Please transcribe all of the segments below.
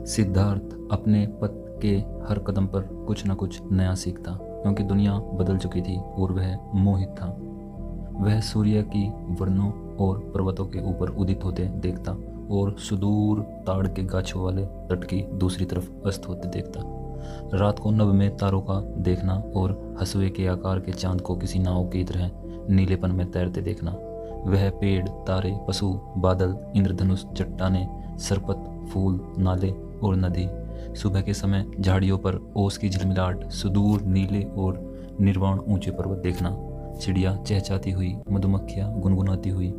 सिद्धार्थ अपने पथ के हर कदम पर कुछ न कुछ नया सीखता, क्योंकि दुनिया बदल चुकी थी और वह मोहित था। वह सूर्य की वर्णों और पर्वतों के ऊपर उदित होते देखता और सुदूर ताड़ के गाछों वाले तट की दूसरी तरफ अस्त होते देखता। रात को नभ में तारों का देखना और हंसुए के आकार के चांद को किसी नाव की तरह नीलेपन में तैरते देखना। वह पेड़, तारे, पशु, बादल, इंद्रधनुष, चट्टाने, सरपत, फूल, नाले और नदी, सुबह के समय झाड़ियों पर ओस की झिलमिलाहट, सुदूर नीले और निर्वाण ऊंचे पर्वत देखना, चिड़िया चहचहाती हुई, मधुमक्खियाँ गुनगुनाती हुई,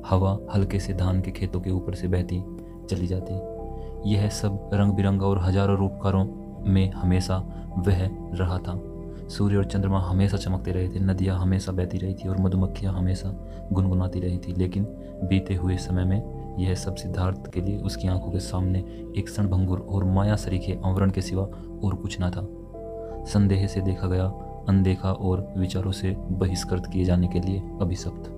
हवा हल्के से धान के खेतों के ऊपर से बहती चली जाती। यह सब रंग बिरंगा और हजारों रूपकारों में हमेशा वह रहा था। सूर्य और चंद्रमा हमेशा चमकते रहे थे, नदियाँ हमेशा बहती रही थी और मधुमक्खियाँ हमेशा गुनगुनाती रही थी। लेकिन बीते हुए समय में यह सब सिद्धार्थ के लिए उसकी आंखों के सामने एक क्षणभंगुर और माया सरीखे आवरण के सिवा और कुछ न था। संदेह से देखा गया, अनदेखा और विचारों से बहिष्कृत किए जाने के लिए अभिशप्त।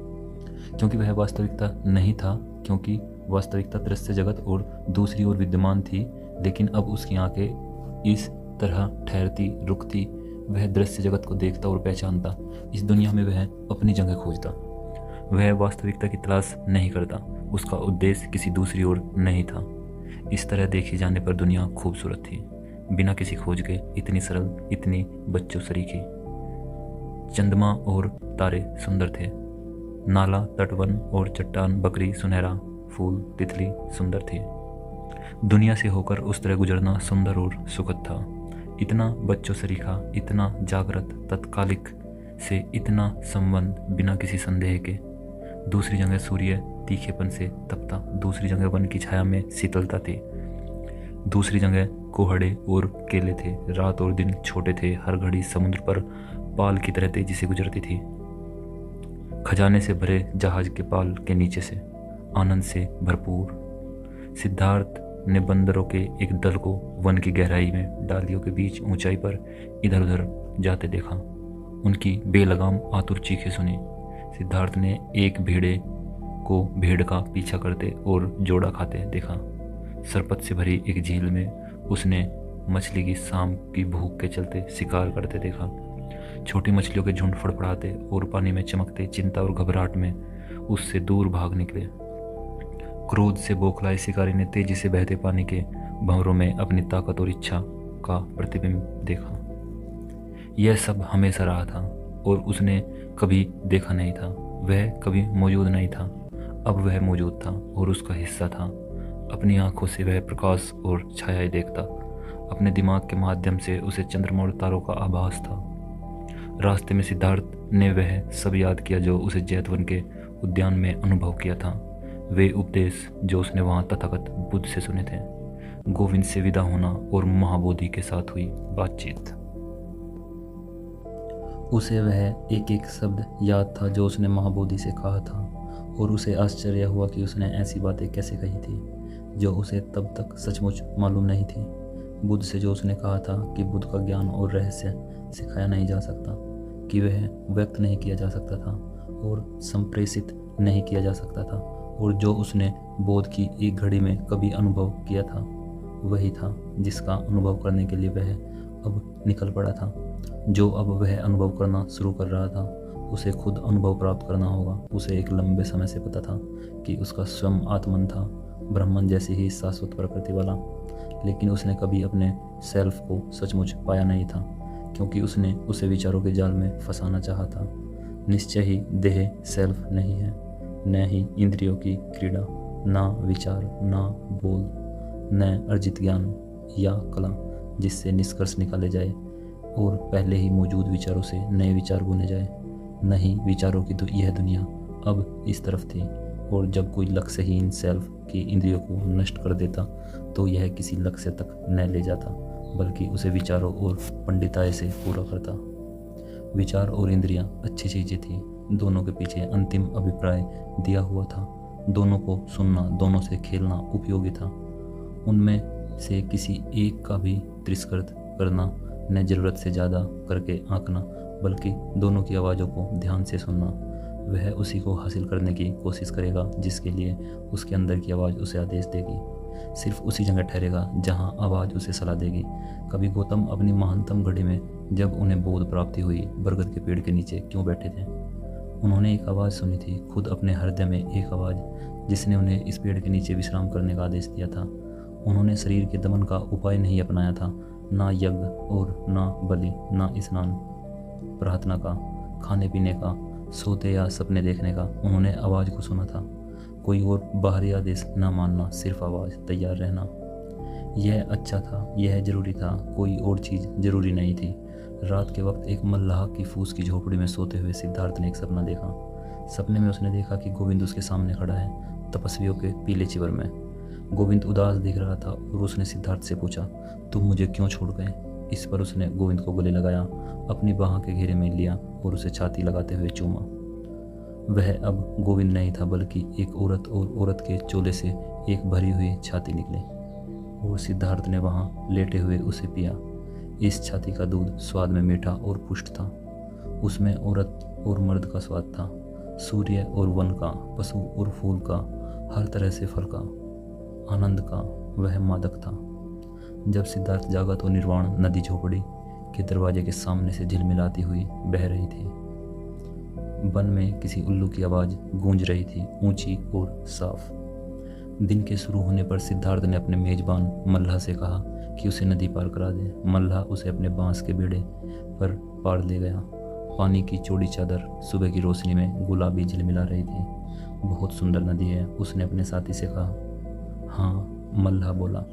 क्योंकि वह वास्तविकता नहीं था, क्योंकि वास्तविकता दृश्य जगत और दूसरी ओर विद्यमान थी। लेकिन अब उसकी आंखें इस तरह ठहरती, रुकती, वह दृश्य जगत को देखता और पहचानता। इस दुनिया में वह अपनी जगह खोजता। वह वास्तविकता की तलाश नहीं करता, उसका उद्देश्य किसी दूसरी ओर नहीं था। इस तरह देखी जाने पर दुनिया खूबसूरत थी, बिना किसी खोज के, इतनी सरल, इतनी बच्चों सरीखी। चंद्रमा और तारे सुंदर थे, नाला, तटवन और चट्टान, बकरी, सुनहरा, फूल, तितली सुंदर थी। दुनिया से होकर उस तरह गुजरना सुंदर और सुखद था। इतना बच्चों सरीखा, इतना जागृत, तत्कालिक से इतना संबंध, बिना किसी संदेह के। दूसरी जगह सूर्य तीखेपन से तपता, दूसरी जगह वन की छाया में शीतलता थी, दूसरी जगह कोहड़े और केले थे। रात और दिन छोटे थे, हर घड़ी समुद्र पर पाल की तरह तेजी से गुजरती थी। खजाने से भरे जहाज के पाल के नीचे से, आनंद से भरपूर। सिद्धार्थ ने बंदरों के एक दल को वन की गहराई में, डालियों के बीच, ऊंचाई पर इधर उधर जाते देखा। उनकी बेलगाम आतुर चीखें सुनी। सिद्धार्थ ने एक भेड़े को भेड़ का पीछा करते और जोड़ा खाते देखा। सरपत से भरी एक झील में उसने मछली की शाम की भूख के चलते शिकार करते देखा। छोटी मछलियों के झुंड फड़फड़ाते और पानी में चमकते, चिंता और घबराहट में उससे दूर भाग निकले। क्रोध से बौखलाए शिकारी ने तेजी से बहते पानी के भंवरों में अपनी ताकत और इच्छा का प्रतिबिंब देखा। यह सब हमेशा रहा था और उसने कभी देखा नहीं था। वह कभी मौजूद नहीं था, अब वह मौजूद था और उसका हिस्सा था। अपनी आंखों से वह प्रकाश और छायाएं देखता, अपने दिमाग के माध्यम से उसे चंद्रमा और तारों का आभास था। रास्ते में सिद्धार्थ ने वह सब याद किया जो उसे जैतवन के उद्यान में अनुभव किया था। वे उपदेश जो उसने वहाँ तथागत बुद्ध से सुने थे, गोविंद से विदा होना और महाबोधि के साथ हुई बातचीत। उसे वह एक एक शब्द याद था जो उसने महाबोधि से कहा था, और उसे आश्चर्य हुआ कि उसने ऐसी बातें कैसे कही थी जो उसे तब तक सचमुच मालूम नहीं थी। बुद्ध से जो उसने कहा था कि बुद्ध का ज्ञान और रहस्य सिखाया नहीं जा सकता, कि वह व्यक्त नहीं किया जा सकता था और संप्रेषित नहीं किया जा सकता था, और जो उसने बोध की एक घड़ी में कभी अनुभव किया था, वही था जिसका अनुभव करने के लिए वह अब निकल पड़ा था। जो अब वह अनुभव करना शुरू कर रहा था, उसे खुद अनुभव प्राप्त करना होगा। उसे एक लंबे समय से पता था कि उसका स्वयं आत्मन था, ब्रह्मन जैसी ही शाश्वत प्रकृति वाला। लेकिन उसने कभी अपने सेल्फ को सचमुच पाया नहीं था, क्योंकि उसने उसे विचारों के जाल में फंसाना चाहा था। निश्चय ही देह सेल्फ नहीं है, न ही इंद्रियों की क्रीड़ा, ना विचार, ना बोल, न अर्जित ज्ञान या कला जिससे निष्कर्ष निकाले जाए और पहले ही मौजूद विचारों से नए विचार बुने जाए। नहीं, विचारों की यह दुनिया अब इस तरफ थी, और जब कोई लक्ष्यहीन सेल्फ की इंद्रियों को नष्ट कर देता तो यह किसी लक्ष्य तक न ले जाता, बल्कि उसे विचारों और पंडिताई से पूरा करता। विचार और इंद्रियां अच्छी चीज़ें थी, दोनों के पीछे अंतिम अभिप्राय दिया हुआ था। दोनों को सुनना, दोनों से खेलना उपयोगी था। उनमें से किसी एक का भी तिरस्कृत करना, न जरूरत से ज़्यादा करके आंकना, बल्कि दोनों की आवाज़ों को ध्यान से सुनना। वह उसी को हासिल करने की कोशिश करेगा जिसके लिए उसके अंदर की आवाज़ उसे आदेश देगी। सिर्फ उसी जगह ठहरेगा जहाँ आवाज़ उसे सलाह देगी। कभी गौतम अपनी महानतम घड़ी में, जब उन्हें बोध प्राप्ति हुई, बरगद के पेड़ के नीचे क्यों बैठे थे। उन्होंने एक आवाज़ सुनी थी, खुद अपने हृदय में एक आवाज़, जिसने उन्हें इस पेड़ के नीचे विश्राम करने का आदेश दिया था। उन्होंने शरीर के दमन का उपाय नहीं अपनाया था, ना यज्ञ और ना बलि, ना स्नान, प्रार्थना का, खाने पीने का, सोते या सपने देखने का। उन्होंने आवाज़ को सुना था। कोई और बाहरी आदेश ना मानना, सिर्फ आवाज़, तैयार रहना। यह अच्छा था, यह जरूरी था, कोई और चीज़ जरूरी नहीं थी। रात के वक्त एक मल्लाह की फूस की झोपड़ी में सोते हुए सिद्धार्थ ने एक सपना देखा। सपने में उसने देखा कि गोविंद उसके सामने खड़ा है, तपस्वियों के पीले चिवर में। गोविंद उदास दिख रहा था और उसने सिद्धार्थ से पूछा, तुम मुझे क्यों छोड़ गए। इस पर उसने गोविंद को गले लगाया, अपनी बाह के घेरे में लिया और उसे छाती लगाते हुए चूमा। वह अब गोविंद नहीं था, बल्कि एक औरत, और औरत के चोले से एक भरी हुई छाती निकली और सिद्धार्थ ने वहाँ लेटे हुए उसे पिया। इस छाती का दूध स्वाद में मीठा और पुष्ट था। उसमें औरत और मर्द का स्वाद था, सूर्य और वन का, पशु और फूल का, हर तरह से फल का, आनंद का। वह मादक था। जब सिद्धार्थ जागा तो निर्वाण नदी झोपड़ी के दरवाजे के सामने से झिलमिलाती हुई बह रही थी। वन में किसी उल्लू की आवाज़ गूंज रही थी, ऊंची और साफ। दिन के शुरू होने पर सिद्धार्थ ने अपने मेजबान मल्लाह से कहा कि उसे नदी पार करा दे। मल्लाह उसे अपने बांस के बेड़े पर पार ले गया। पानी की चौड़ी चादर सुबह की रोशनी में गुलाबी झिलमिला रही थी। बहुत सुंदर नदी है, उसने अपने साथी से कहा। हाँ, मल्लाह बोला,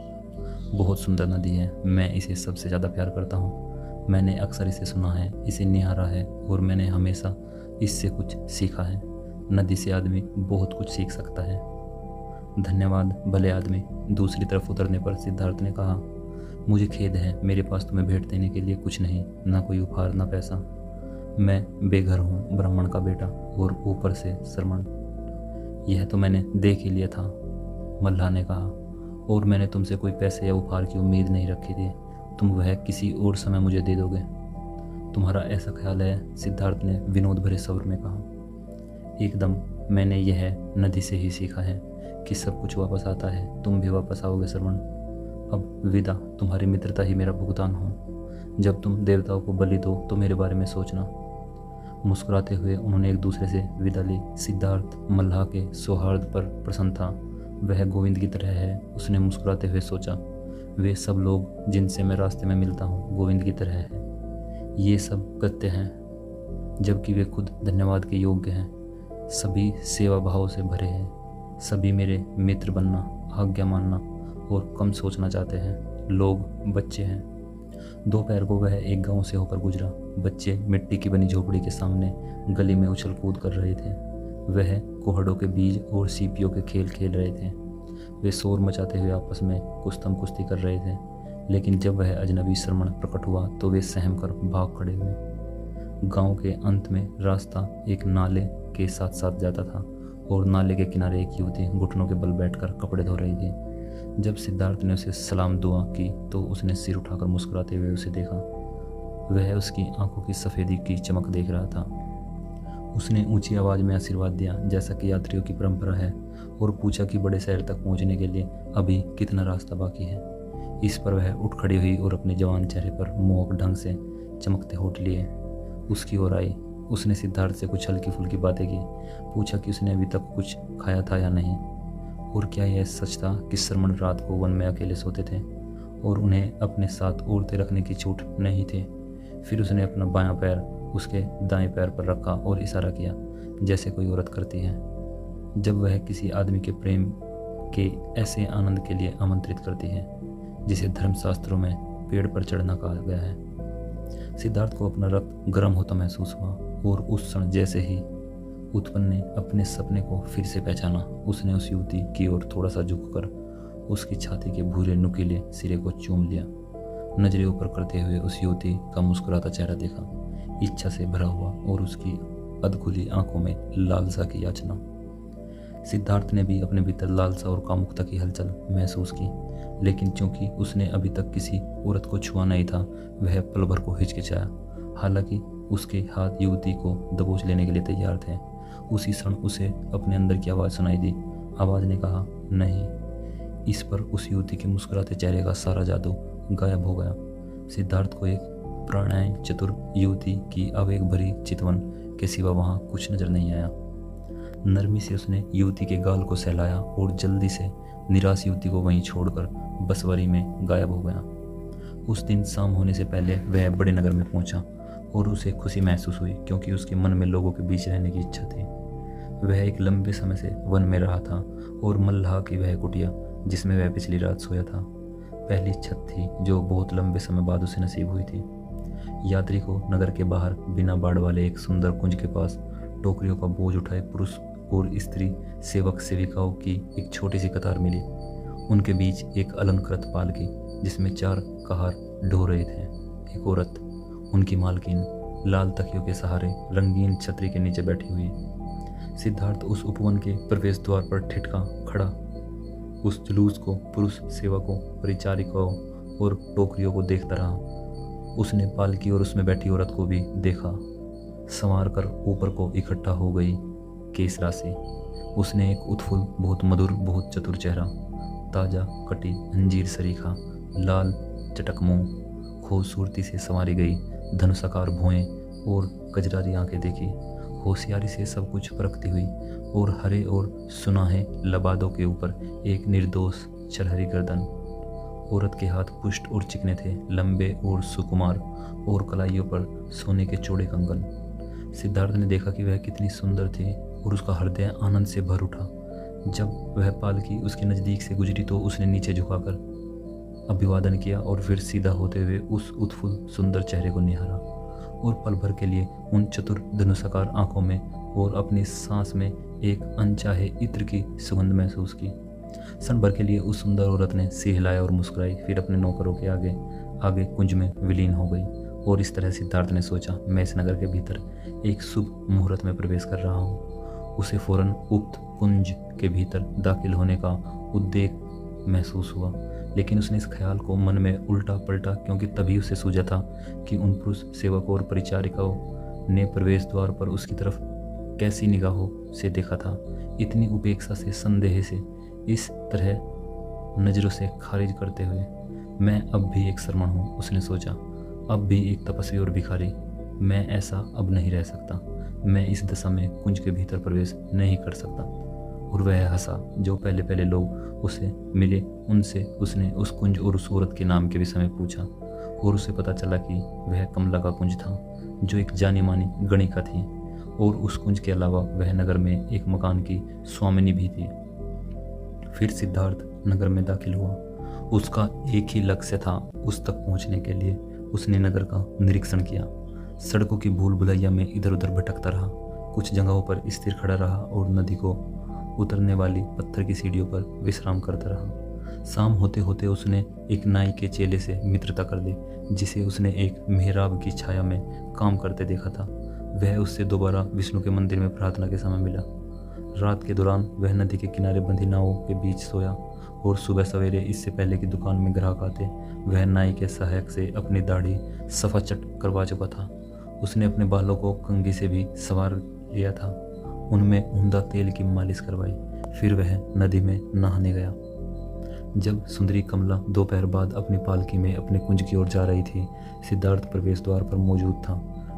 बहुत सुंदर नदी है, मैं इसे सबसे ज़्यादा प्यार करता हूँ। मैंने अक्सर इसे सुना है, इसे निहारा है और मैंने हमेशा इससे कुछ सीखा है। नदी से आदमी बहुत कुछ सीख सकता है। धन्यवाद भले आदमी। दूसरी तरफ उतरने पर सिद्धार्थ ने कहा, मुझे खेद है, मेरे पास तुम्हें भेंट देने के लिए कुछ नहीं, ना कोई उपहार, ना पैसा। मैं बेघर हूँ, ब्राह्मण का बेटा, और ऊपर से श्रमण। यह तो मैंने देख ही लिया था, मल्लाह ने कहा, और मैंने तुमसे कोई पैसे या उपहार की उम्मीद नहीं रखी थी। तुम वह किसी और समय मुझे दे दोगे। तुम्हारा ऐसा ख्याल है, सिद्धार्थ ने विनोद भरे स्वर में कहा। एकदम, मैंने यह नदी से ही सीखा है कि सब कुछ वापस आता है। तुम भी वापस आओगे श्रवण। अब विदा, तुम्हारी मित्रता ही मेरा भुगतान हो। जब तुम देवताओं को बलि दो तो मेरे बारे में सोचना। मुस्कुराते हुए उन्होंने एक दूसरे से विदा ली। सिद्धार्थ मल्लाह के सौहार्द पर प्रसन्न था। वह गोविंद की तरह है, उसने मुस्कुराते हुए सोचा। वे सब लोग जिनसे मैं रास्ते में मिलता हूँ गोविंद की तरह है। ये सब कृत्य हैं, जबकि वे खुद धन्यवाद के योग्य हैं। सभी सेवा भाव से भरे हैं। सभी मेरे मित्र बनना, आज्ञा मानना और कम सोचना चाहते हैं। लोग बच्चे हैं। दोपहर को वह एक गांव से होकर गुजरा। बच्चे मिट्टी की बनी झोपड़ी के सामने गली में उछल कूद कर रहे थे। वह कोहड़ों के बीज और सीपियों के खेल खेल रहे थे। वे शोर मचाते हुए आपस में कुस्तम कुश्ती कर रहे थे। लेकिन जब वह अजनबी श्रमण प्रकट हुआ तो वे सहम कर भाग खड़े हुए। गांव के अंत में रास्ता एक नाले के साथ साथ जाता था और नाले के किनारे एक युवती घुटनों के बल बैठकर कपड़े धो रही थी। जब सिद्धार्थ ने उसे सलाम दुआ की तो उसने सिर उठाकर मुस्कुराते हुए उसे देखा। वह उसकी आंखों की सफ़ेदी की चमक देख रहा था। उसने ऊंची आवाज़ में आशीर्वाद दिया, जैसा कि यात्रियों की परंपरा है, और पूछा कि बड़े शहर तक पहुंचने के लिए अभी कितना रास्ता बाकी है। इस पर वह उठ खड़ी हुई और अपने जवान चेहरे पर मोहक ढंग से चमकते होठ लिए उसकी ओर आई। उसने सिद्धार्थ से कुछ हल्की फुल्की बातें की। पूछा कि उसने अभी तक कुछ खाया था या नहीं, और क्या यह सच था कि श्रमण रात को वन में अकेले सोते थे और उन्हें अपने साथ औरतें रखने की छूट नहीं थी। फिर उसने अपना बायां पैर उसके दाएं पैर पर रखा और इशारा किया, जैसे कोई औरत करती है जब वह किसी आदमी के प्रेम के ऐसे आनंद के लिए आमंत्रित करती है जिसे धर्मशास्त्रों में पेड़ पर चढ़ना कहा गया है। सिद्धार्थ को अपना रक्त गर्म होता महसूस हुआ और उस क्षण जैसे ही उत्पन्न ने अपने सपने को फिर से पहचाना। उसने उस युवती की ओर थोड़ा सा झुककर उसकी छाती के भूरे नुकीले सिरे को चूम लिया। नजरें ऊपर करते हुए उस युवती का मुस्कुराता चेहरा देखा, इच्छा से भरा हुआ, और उसकी अधखुली आंखों में लालसा की याचना। सिद्धार्थ ने भी अपने भीतर लालसा और कामुकता की हलचल महसूस की, लेकिन चूंकि उसने अभी तक किसी औरत को छुआ नहीं था, वह पल भर को हिचकिचाया। हालांकि उसके हाथ युवती को दबोच लेने के लिए तैयार थे। उसी क्षण उसे अपने अंदर की आवाज़ सुनाई दी। आवाज़ ने कहा, नहीं, इस पर उस युवती के मुस्कुराते चेहरे का सारा जादू गायब हो गया। सिद्धार्थ को एक प्राणायाम चतुर युवती की आवेग भरी चितवन के सिवा वहाँ कुछ नजर नहीं आया। नरमी से उसने युवती के गाल को सहलाया और जल्दी से निराश युवती को वहीं छोड़कर बसवरी में गायब हो गया। उस दिन शाम होने से पहले वह बड़े नगर में पहुंचा और उसे खुशी महसूस हुई, क्योंकि उसके मन में लोगों के बीच रहने की इच्छा थी। वह एक लंबे समय से वन में रहा था और मल्लाह की वह कुटिया जिसमें वह पिछली रात सोया था पहली छत थी जो बहुत लंबे समय बाद उसे नसीब हुई थी। यात्री को नगर के बाहर बिना बाड़ वाले एक सुंदर कुंज के पास टोकरियों का बोझ उठाए पुरुष और स्त्री सेवक सेविकाओं की एक छोटी सी कतार मिली। उनके बीच एक अलंकृत पालकी जिसमें 4 कहार ढो रहे थे। एक औरत, उनकी मालकिन, लाल तकियों के सहारे रंगीन छतरी के नीचे बैठी हुई। सिद्धार्थ उस उपवन के प्रवेश द्वार पर ठिठका खड़ा उस जुलूस को, पुरुष सेवकों, परिचारिकाओं और टोकरियों को देखता रहा। उसने पालकी और उसमें बैठी औरत को भी देखा। संवार कर ऊपर को इकट्ठा हो गई केस राशि। उसने एक उत्फुल, बहुत मधुर, बहुत चतुर चेहरा, ताजा कटी अंजीर सरीखा, लाल चटक मुंह, खूबसूरती से संवारी गई धनुषाकार भौहें और कजरारी आंखें देखी। होशियारी से सब कुछ परखती हुई और हरे और सुनाहे लबादों के ऊपर एक निर्दोष छरहरी गर्दन। औरत के हाथ पुष्ट और चिकने थे, लंबे और सुकुमार, और कलाइयों पर सोने के चौड़े कंगन। सिद्धार्थ ने देखा कि वह कितनी सुंदर थी और उसका हृदय आनंद से भर उठा। जब वह पालकी उसके नज़दीक से गुजरी तो उसने नीचे झुकाकर अभिवादन किया और फिर सीधा होते हुए उस उत्फुल्ल सुंदर चेहरे को निहारा और पल भर के लिए उन चतुर धनुषाकार आंखों में और अपनी सांस में एक अनचाहे इत्र की सुगंध महसूस की। क्षण भर के लिए उस सुंदर औरत ने सिर हिलाया और मुस्कुराई, फिर अपने नौकरों के आगे आगे कुंज में विलीन हो गई। और इस तरह सिद्धार्थ ने सोचा, मैं इस नगर के भीतर एक शुभ मुहूर्त में प्रवेश कर रहा हूँ। उसे फौरन उक्त कुंज के भीतर दाखिल होने का उद्वेग महसूस हुआ, लेकिन उसने इस ख्याल को मन में उल्टा पलटा, क्योंकि तभी उसे सूझा था कि उन पुरुष सेवकों और परिचारिकाओं ने प्रवेश द्वार पर उसकी तरफ कैसी निगाहों से देखा था। इतनी उपेक्षा से, संदेह से, इस तरह नज़रों से खारिज करते हुए, मैं अब भी एक शर्मण हूँ, उसने सोचा, अब भी एक तपस्वी और भिखारी। मैं ऐसा अब नहीं रह सकता। मैं इस दशा में कुंज के भीतर प्रवेश नहीं कर सकता। और वह हंसा। जो पहले पहले लोग उसे मिले उनसे उसने उस कुंज और उस औरत के नाम के विषय में पूछा और उसे पता चला कि वह कमला का कुंज था, जो एक जानी मानी गणिका थी, और उस कुंज के अलावा वह नगर में एक मकान की स्वामिनी भी थी। फिर सिद्धार्थ नगर में दाखिल हुआ। उसका एक ही लक्ष्य था, उस तक पहुंचने के लिए उसने नगर का निरीक्षण किया। सड़कों की भूल भुलैया में इधर उधर भटकता रहा, कुछ जगहों पर स्थिर खड़ा रहा और नदी को उतरने वाली पत्थर की सीढ़ियों पर विश्राम करता रहा। शाम होते होते उसने एक नाई के चेले से मित्रता कर ली, जिसे उसने एक मेहराब की छाया में काम करते देखा था। वह उससे दोबारा विष्णु के मंदिर में प्रार्थना के समय मिला। रात के दौरान वह नदी के किनारे बंधी नावों के बीच सोया और सुबह सवेरे, इससे पहले कि दुकान में ग्राहक आते, वह नाई के सहायक से अपनी दाढ़ी सफाचट करवा चुका था। उसने अपने बालों को कंघी से भी संवार लिया था, उनमें उम्दा तेल की मालिश करवाई। फिर वह नदी में नहाने गया। जब सुंदरी कमला दोपहर बाद अपनी पालकी में अपने कुंज की ओर जा रही थी, सिद्धार्थ प्रवेश द्वार पर मौजूद था।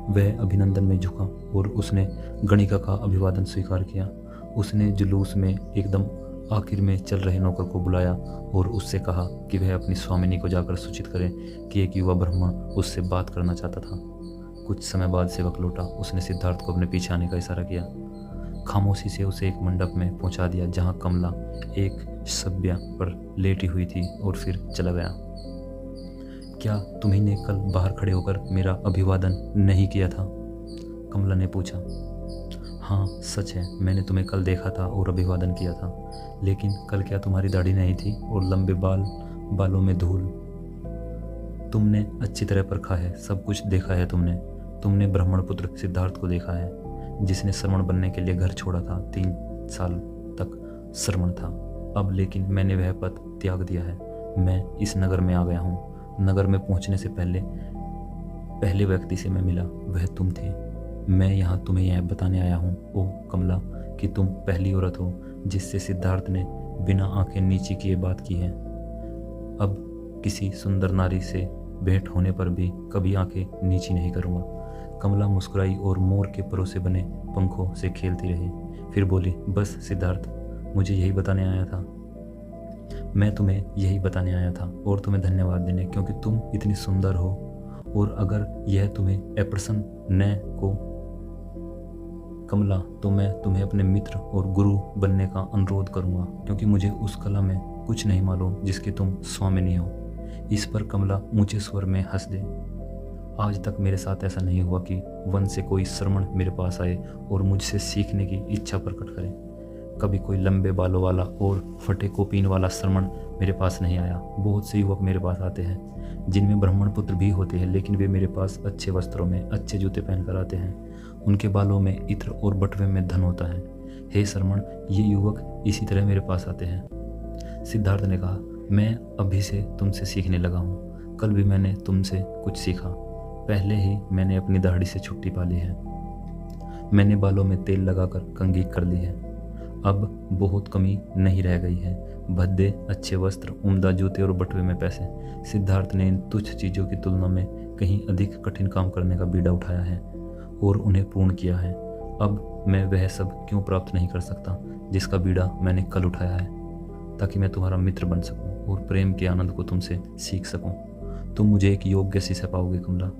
वह अभिनंदन में झुका और उसने गणिका का अभिवादन स्वीकार किया। उसने जुलूस में एकदम आखिर में चल रहे नौकर को बुलाया और उससे कहा कि वह अपनी स्वामिनी को जाकर सूचित करे कि एक युवा ब्राह्मण उससे बात करना चाहता था। कुछ समय बाद सेवक लौटा। उसने सिद्धार्थ को अपने पीछे आने का इशारा किया। खामोशी से उसे एक मंडप में पहुंचा दिया, जहां कमला एक सभ्या पर लेटी हुई थी, और फिर चला गया। क्या तुम्ही ने कल बाहर खड़े होकर मेरा अभिवादन नहीं किया था? कमला ने पूछा। हाँ, सच है, मैंने तुम्हें कल देखा था और अभिवादन किया था, लेकिन कल क्या तुम्हारी दाढ़ी नहीं थी और लंबे बालों में धूल? तुमने अच्छी तरह परखा है, सब कुछ देखा है तुमने ब्राह्मण पुत्र सिद्धार्थ को देखा है, जिसने श्रमण बनने के लिए घर छोड़ा था। 3 साल तक श्रमण था। अब लेकिन मैंने वह पद त्याग दिया है। मैं इस नगर में आ गया हूँ। नगर में पहुँचने से पहले व्यक्ति से मैं मिला, वह तुम थे। मैं यहाँ तुम्हें यह बताने आया हूँ, ओ कमला, कि तुम पहली औरत हो जिससे सिद्धार्थ ने बिना आंखें नीची किए बात की है। अब किसी सुंदर नारी से भेंट होने पर भी कभी आंखें नीची नहीं करूँगा। कमला मुस्कुराई और मोर के परों से बने पंखों से खेलती रही। फिर बोली, बस सिद्धार्थ, मुझे यही बताने आया था। मैं तुम्हें यही बताने आया था और तुम्हें धन्यवाद देने, क्योंकि तुम इतनी सुंदर हो। और अगर यह तुम्हें अप्रसन्न न को कमला, तो मैं तुम्हें अपने मित्र और गुरु बनने का अनुरोध करूंगा, क्योंकि मुझे उस कला में कुछ नहीं मालूम जिसके तुम स्वामिनी हो। इस पर कमला ऊंचे स्वर में हंस दे। आज तक मेरे साथ ऐसा नहीं हुआ कि वन से कोई श्रमण मेरे पास आए और मुझसे सीखने की इच्छा प्रकट करे। कभी कोई लंबे बालों वाला और फटे कोपीन वाला श्रमण मेरे पास नहीं आया। बहुत से युवक मेरे पास आते हैं जिनमें ब्राह्मण पुत्र भी होते हैं, लेकिन वे मेरे पास अच्छे वस्त्रों में, अच्छे जूते पहनकर आते हैं। उनके बालों में इत्र और बटवे में धन होता है। हे श्रमण, ये युवक इसी तरह मेरे पास आते हैं। सिद्धार्थ ने कहा, मैं अभी से तुमसे सीखने लगा हूँ। कल भी मैंने तुमसे कुछ सीखा। पहले ही मैंने अपनी दाढ़ी से छुट्टी पा ली है। मैंने बालों में तेल लगाकर कंघी कर ली है। अब बहुत कमी नहीं रह गई है। भद्दे, अच्छे वस्त्र, उम्दा जूते और बटुए में पैसे। सिद्धार्थ ने इन तुच्छ चीज़ों की तुलना में कहीं अधिक कठिन काम करने का बीड़ा उठाया है और उन्हें पूर्ण किया है। अब मैं वह सब क्यों प्राप्त नहीं कर सकता जिसका बीड़ा मैंने कल उठाया है, ताकि मैं तुम्हारा मित्र बन सकूं और प्रेम के आनंद को तुमसे सीख सकूं। तुम मुझे एक योग्य शिष्य पाओगे कमला।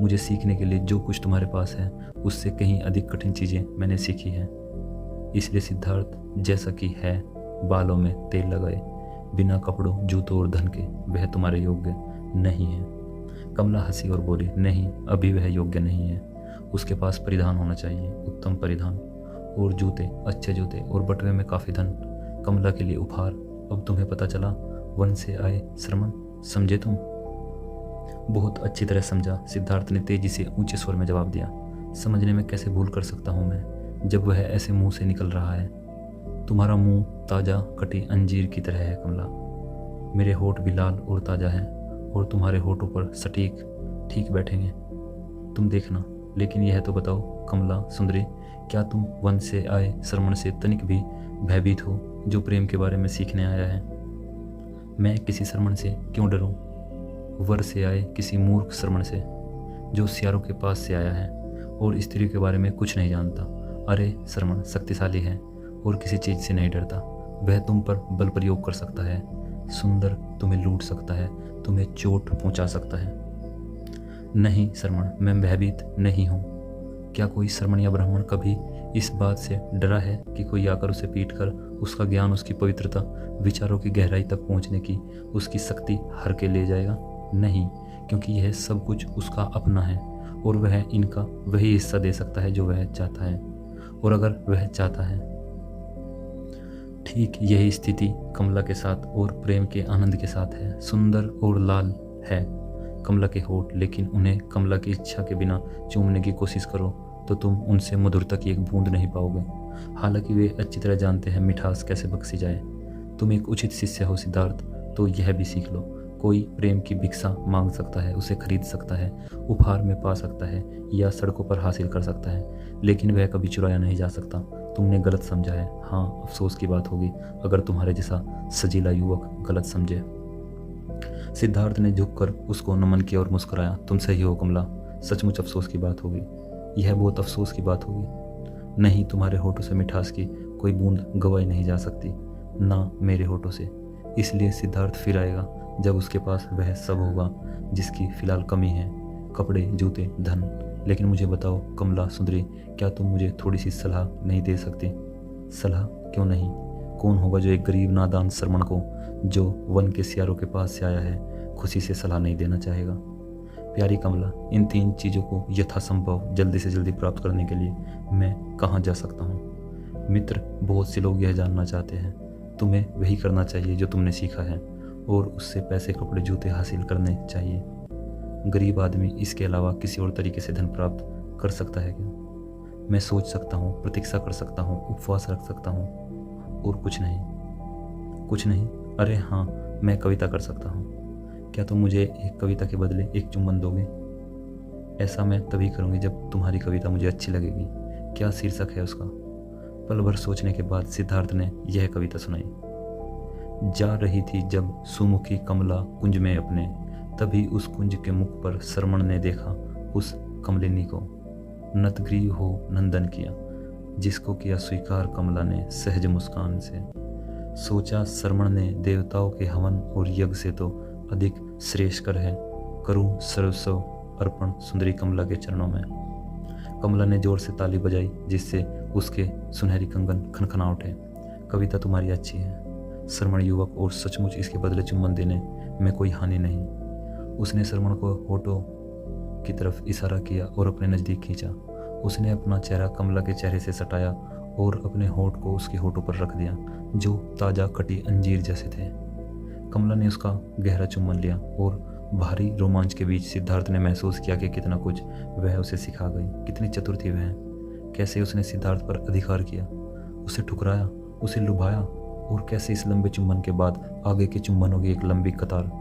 मुझे सीखने के लिए जो कुछ तुम्हारे पास है उससे कहीं अधिक कठिन चीज़ें मैंने सीखी हैं। इसलिए सिद्धार्थ, जैसा कि है, बालों में तेल लगाए, बिना कपड़ों, जूतों और धन के, वह तुम्हारे योग्य नहीं है। कमला हंसी और बोली, नहीं, अभी वह योग्य नहीं है। उसके पास परिधान होना चाहिए, उत्तम परिधान और जूते, अच्छे जूते और बटुए में काफ़ी धन। कमला के लिए उपहार। अब तुम्हें पता चला, वन से आए श्रमण, समझे तुम? बहुत अच्छी तरह समझा, सिद्धार्थ ने तेजी से ऊंचे स्वर में जवाब दिया। समझने में कैसे भूल कर सकता हूँ मैं, जब वह ऐसे मुंह से निकल रहा है। तुम्हारा मुंह ताज़ा कटी अंजीर की तरह है कमला। मेरे होठ भी लाल और ताज़ा हैं और तुम्हारे होठों पर सटीक ठीक बैठेंगे, तुम देखना। लेकिन यह तो बताओ कमला सुंदरी, क्या तुम वन से आए श्रमण से तनिक भी भयभीत हो, जो प्रेम के बारे में सीखने आया है? मैं किसी श्रमण से क्यों डरूं? वर से आए किसी मूर्ख श्रमण से, जो सियारों के पास से आया है और स्त्री के बारे में कुछ नहीं जानता। अरे श्रमण शक्तिशाली है और किसी चीज़ से नहीं डरता। वह तुम पर बल प्रयोग कर सकता है, सुंदर तुम्हें लूट सकता है, तुम्हें चोट पहुंचा सकता है। नहीं श्रमण, मैं भयभीत नहीं हूँ। क्या कोई श्रमण या ब्राह्मण कभी इस बात से डरा है कि कोई आकर उसे पीटकर उसका ज्ञान, उसकी पवित्रता, विचारों की गहराई तक पहुँचने की उसकी शक्ति हर के ले जाएगा? नहीं, क्योंकि यह सब कुछ उसका अपना है और वह इनका वही हिस्सा दे सकता है जो वह चाहता है। और अगर वह चाहता है, ठीक यही स्थिति कमला के साथ और प्रेम के आनंद के साथ है। सुंदर और लाल है कमला के होठ, लेकिन उन्हें कमला की इच्छा के बिना चूमने की कोशिश करो तो तुम उनसे मधुरता की एक बूंद नहीं पाओगे। हालांकि वे अच्छी तरह जानते हैं मिठास कैसे बख्शी जाए। तुम एक उचित शिष्य हो सिद्धार्थ, तो यह भी सीख लो। कोई प्रेम की भिक्षा मांग सकता है, उसे खरीद सकता है, उपहार में पा सकता है या सड़कों पर हासिल कर सकता है, लेकिन वह कभी चुराया नहीं जा सकता। तुमने गलत समझा है। हाँ, अफसोस की बात होगी अगर तुम्हारे जैसा सजीला युवक गलत समझे। सिद्धार्थ ने झुककर उसको नमन किया और मुस्कुराया। तुम सही हो कमला, सचमुच अफसोस की बात होगी। यह बहुत अफसोस की बात होगी। नहीं, तुम्हारे होठों से मिठास की कोई बूंद गवाई नहीं जा सकती, ना मेरे होठों से। इसलिए सिद्धार्थ फिर आएगा जब उसके पास वह सब होगा जिसकी फिलहाल कमी है, कपड़े, जूते, धन। लेकिन मुझे बताओ कमला सुंदरी, क्या तुम मुझे थोड़ी सी सलाह नहीं दे सकती? सलाह क्यों नहीं? कौन होगा जो एक गरीब नादान श्रमण को, जो वन के सियारों के पास से आया है, खुशी से सलाह नहीं देना चाहेगा? प्यारी कमला, इन 3 चीज़ों को यथासंभव जल्दी से जल्दी प्राप्त करने के लिए मैं कहाँ जा सकता हूँ? मित्र, बहुत से लोग यह जानना चाहते हैं। तुम्हें वही करना चाहिए जो तुमने सीखा है और उससे पैसे, कपड़े, जूते हासिल करने चाहिए। गरीब आदमी इसके अलावा किसी और तरीके से धन प्राप्त कर सकता है क्या? मैं सोच सकता हूँ, प्रतीक्षा कर सकता हूँ, उपवास रख सकता हूँ और कुछ नहीं। कुछ नहीं? अरे हाँ, मैं कविता कर सकता हूँ। क्या तुम मुझे एक कविता के बदले एक चुंबन दोगे? ऐसा मैं तभी करूँगी जब तुम्हारी कविता मुझे अच्छी लगेगी। क्या शीर्षक है उसका? पल भर सोचने के बाद सिद्धार्थ ने यह कविता सुनाई। जा रही थी जब सुमुखी कमला कुंज में अपने, तभी उस कुंज के मुख पर श्रमण ने देखा उस कमलिनी को। नतग्रीव हो नंदन किया, जिसको किया स्वीकार कमला ने सहज मुस्कान से। सोचा श्रमण ने देवताओं के हवन और यज्ञ से तो अधिक श्रेष्ठकर है, करूं सर्वस्व अर्पण सुंदरी कमला के चरणों में। कमला ने जोर से ताली बजाई, जिससे उसके सुनहरी कंगन खनखना उठे। कविता तुम्हारी अच्छी है श्रमण युवक, और सचमुच इसके बदले चुम्बन देने में कोई हानि नहीं। उसने श्रमण को होठों की तरफ इशारा किया और अपने नज़दीक खींचा। उसने अपना चेहरा कमला के चेहरे से सटाया और अपने होठ को उसके होठों पर रख दिया, जो ताज़ा कटी अंजीर जैसे थे। कमला ने उसका गहरा चुम्बन लिया और भारी रोमांच के बीच सिद्धार्थ ने महसूस किया कि कितना कुछ वह उसे सिखा गई। कितनी चतुर थी वह, कैसे उसने सिद्धार्थ पर अधिकार किया, उसे ठुकराया, उसे लुभाया, और कैसे इस लंबे चुम्बन के बाद आगे के चुम्बनों की एक लंबी कतार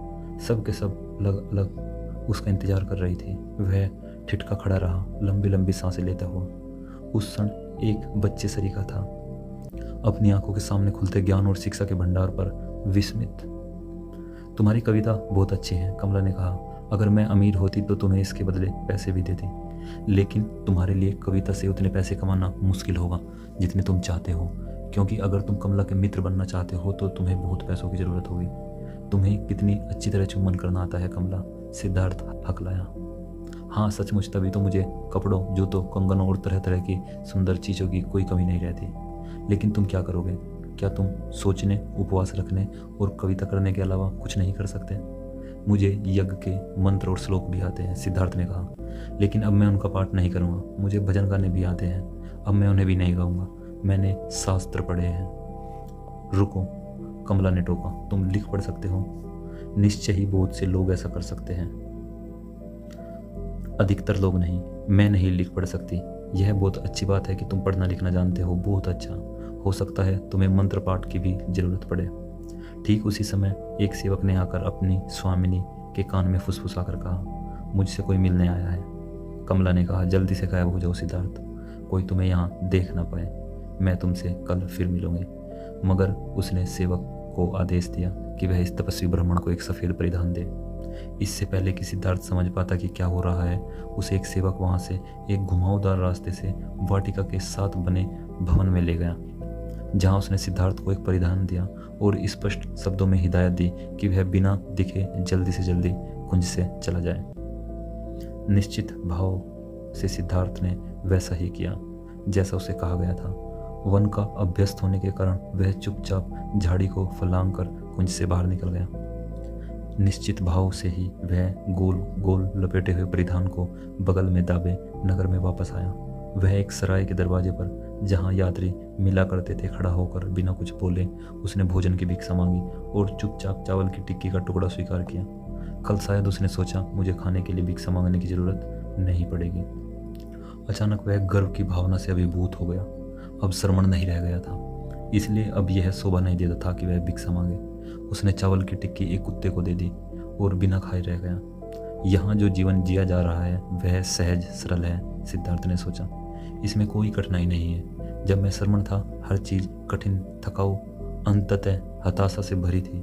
सब के सब अलग अलग उसका इंतजार कर रही थी। वह ठिठका खड़ा रहा, लंबी लंबी सांसें लेता हुआ। उस क्षण एक बच्चे सरीखा था, अपनी आंखों के सामने खुलते ज्ञान और शिक्षा के भंडार पर विस्मित। तुम्हारी कविता बहुत अच्छी है, कमला ने कहा। अगर मैं अमीर होती तो तुम्हें इसके बदले पैसे भी देती, लेकिन तुम्हारे लिए कविता से उतने पैसे कमाना मुश्किल होगा जितने तुम चाहते हो, क्योंकि अगर तुम कमला के मित्र बनना चाहते हो तो तुम्हें बहुत पैसों की ज़रूरत होगी। तुम्हें कितनी अच्छी तरह चुम्बन करना आता है कमला, सिद्धार्थ हकलाया। हाँ सचमुच, तभी तो मुझे कपड़ों, जूतों, कंगनों और तरह तरह की सुंदर चीज़ों की कोई कमी नहीं रहती। लेकिन तुम क्या करोगे? क्या तुम सोचने, उपवास रखने और कविता करने के अलावा कुछ नहीं कर सकते? मुझे यज्ञ के मंत्र और श्लोक भी आते हैं, सिद्धार्थ ने कहा, लेकिन अब मैं उनका पाठ नहीं करूँगा। मुझे भजन गाने भी आते हैं, अब मैं उन्हें भी नहीं गाऊंगा। मैंने शास्त्र पढ़े हैं। रुको, कमला ने टोका, तुम लिख पढ़ सकते हो? निश्चय ही बहुत से लोग ऐसा कर सकते हैं, अधिकतर लोग नहीं। मैं नहीं लिख पढ़ सकती। यह बहुत अच्छी बात है कि तुम पढ़ना लिखना जानते हो, बहुत अच्छा। हो सकता है तुम्हें मंत्र पाठ की भी जरूरत पड़े। ठीक उसी समय एक सेवक ने आकर अपनी स्वामिनी के कान में फुसफुसा कर कहा, मुझसे कोई मिलने आया है। कमला ने कहा, जल्दी से गायब हो जाओ सिद्धार्थ, कोई तुम्हें यहाँ देख ना पाए। मैं तुमसे कल फिर मिलूंगी। मगर उसने सेवक को आदेश दिया कि वह इस तपस्वी ब्राह्मण को एक सफ़ेद परिधान दे। इससे पहले कि सिद्धार्थ समझ पाता कि क्या हो रहा है, उसे एक सेवक वहाँ से एक घुमावदार रास्ते से वाटिका के साथ बने भवन में ले गया, जहाँ उसने सिद्धार्थ को एक परिधान दिया और स्पष्ट शब्दों में हिदायत दी कि वह बिना दिखे जल्दी से जल्दी कुंज से चला जाए। निश्चित भाव से सिद्धार्थ ने वैसा ही किया जैसा उसे कहा गया था। वन का अभ्यस्त होने के कारण वह चुपचाप झाड़ी को फलांग कर कुंज से बाहर निकल गया। निश्चित भाव से ही वह गोल गोल लपेटे हुए परिधान को बगल में दाबे नगर में वापस आया। वह एक सराय के दरवाजे पर, जहां यात्री मिला करते थे, खड़ा होकर बिना कुछ बोले उसने भोजन की भिक्षा मांगी और चुपचाप चावल की टिक्की का टुकड़ा स्वीकार किया। कल शायद उसने सोचा, मुझे खाने के लिए भिक्षा मांगने की जरूरत नहीं पड़ेगी। अचानक वह गर्व की भावना से अभिभूत हो गया। अब श्रमण नहीं रह गया था, इसलिए अब यह शोभा नहीं देता था कि वह भिक्षा मांगे। उसने चावल की टिक्की एक कुत्ते को दे दी और बिना खाए रह गया। यहाँ जो जीवन जिया जा रहा है वह सहज सरल है, सिद्धार्थ ने सोचा। इसमें कोई कठिनाई नहीं है। जब मैं श्रमण था हर चीज़ कठिन, थकाऊ, अंततः हताशा से भरी थी।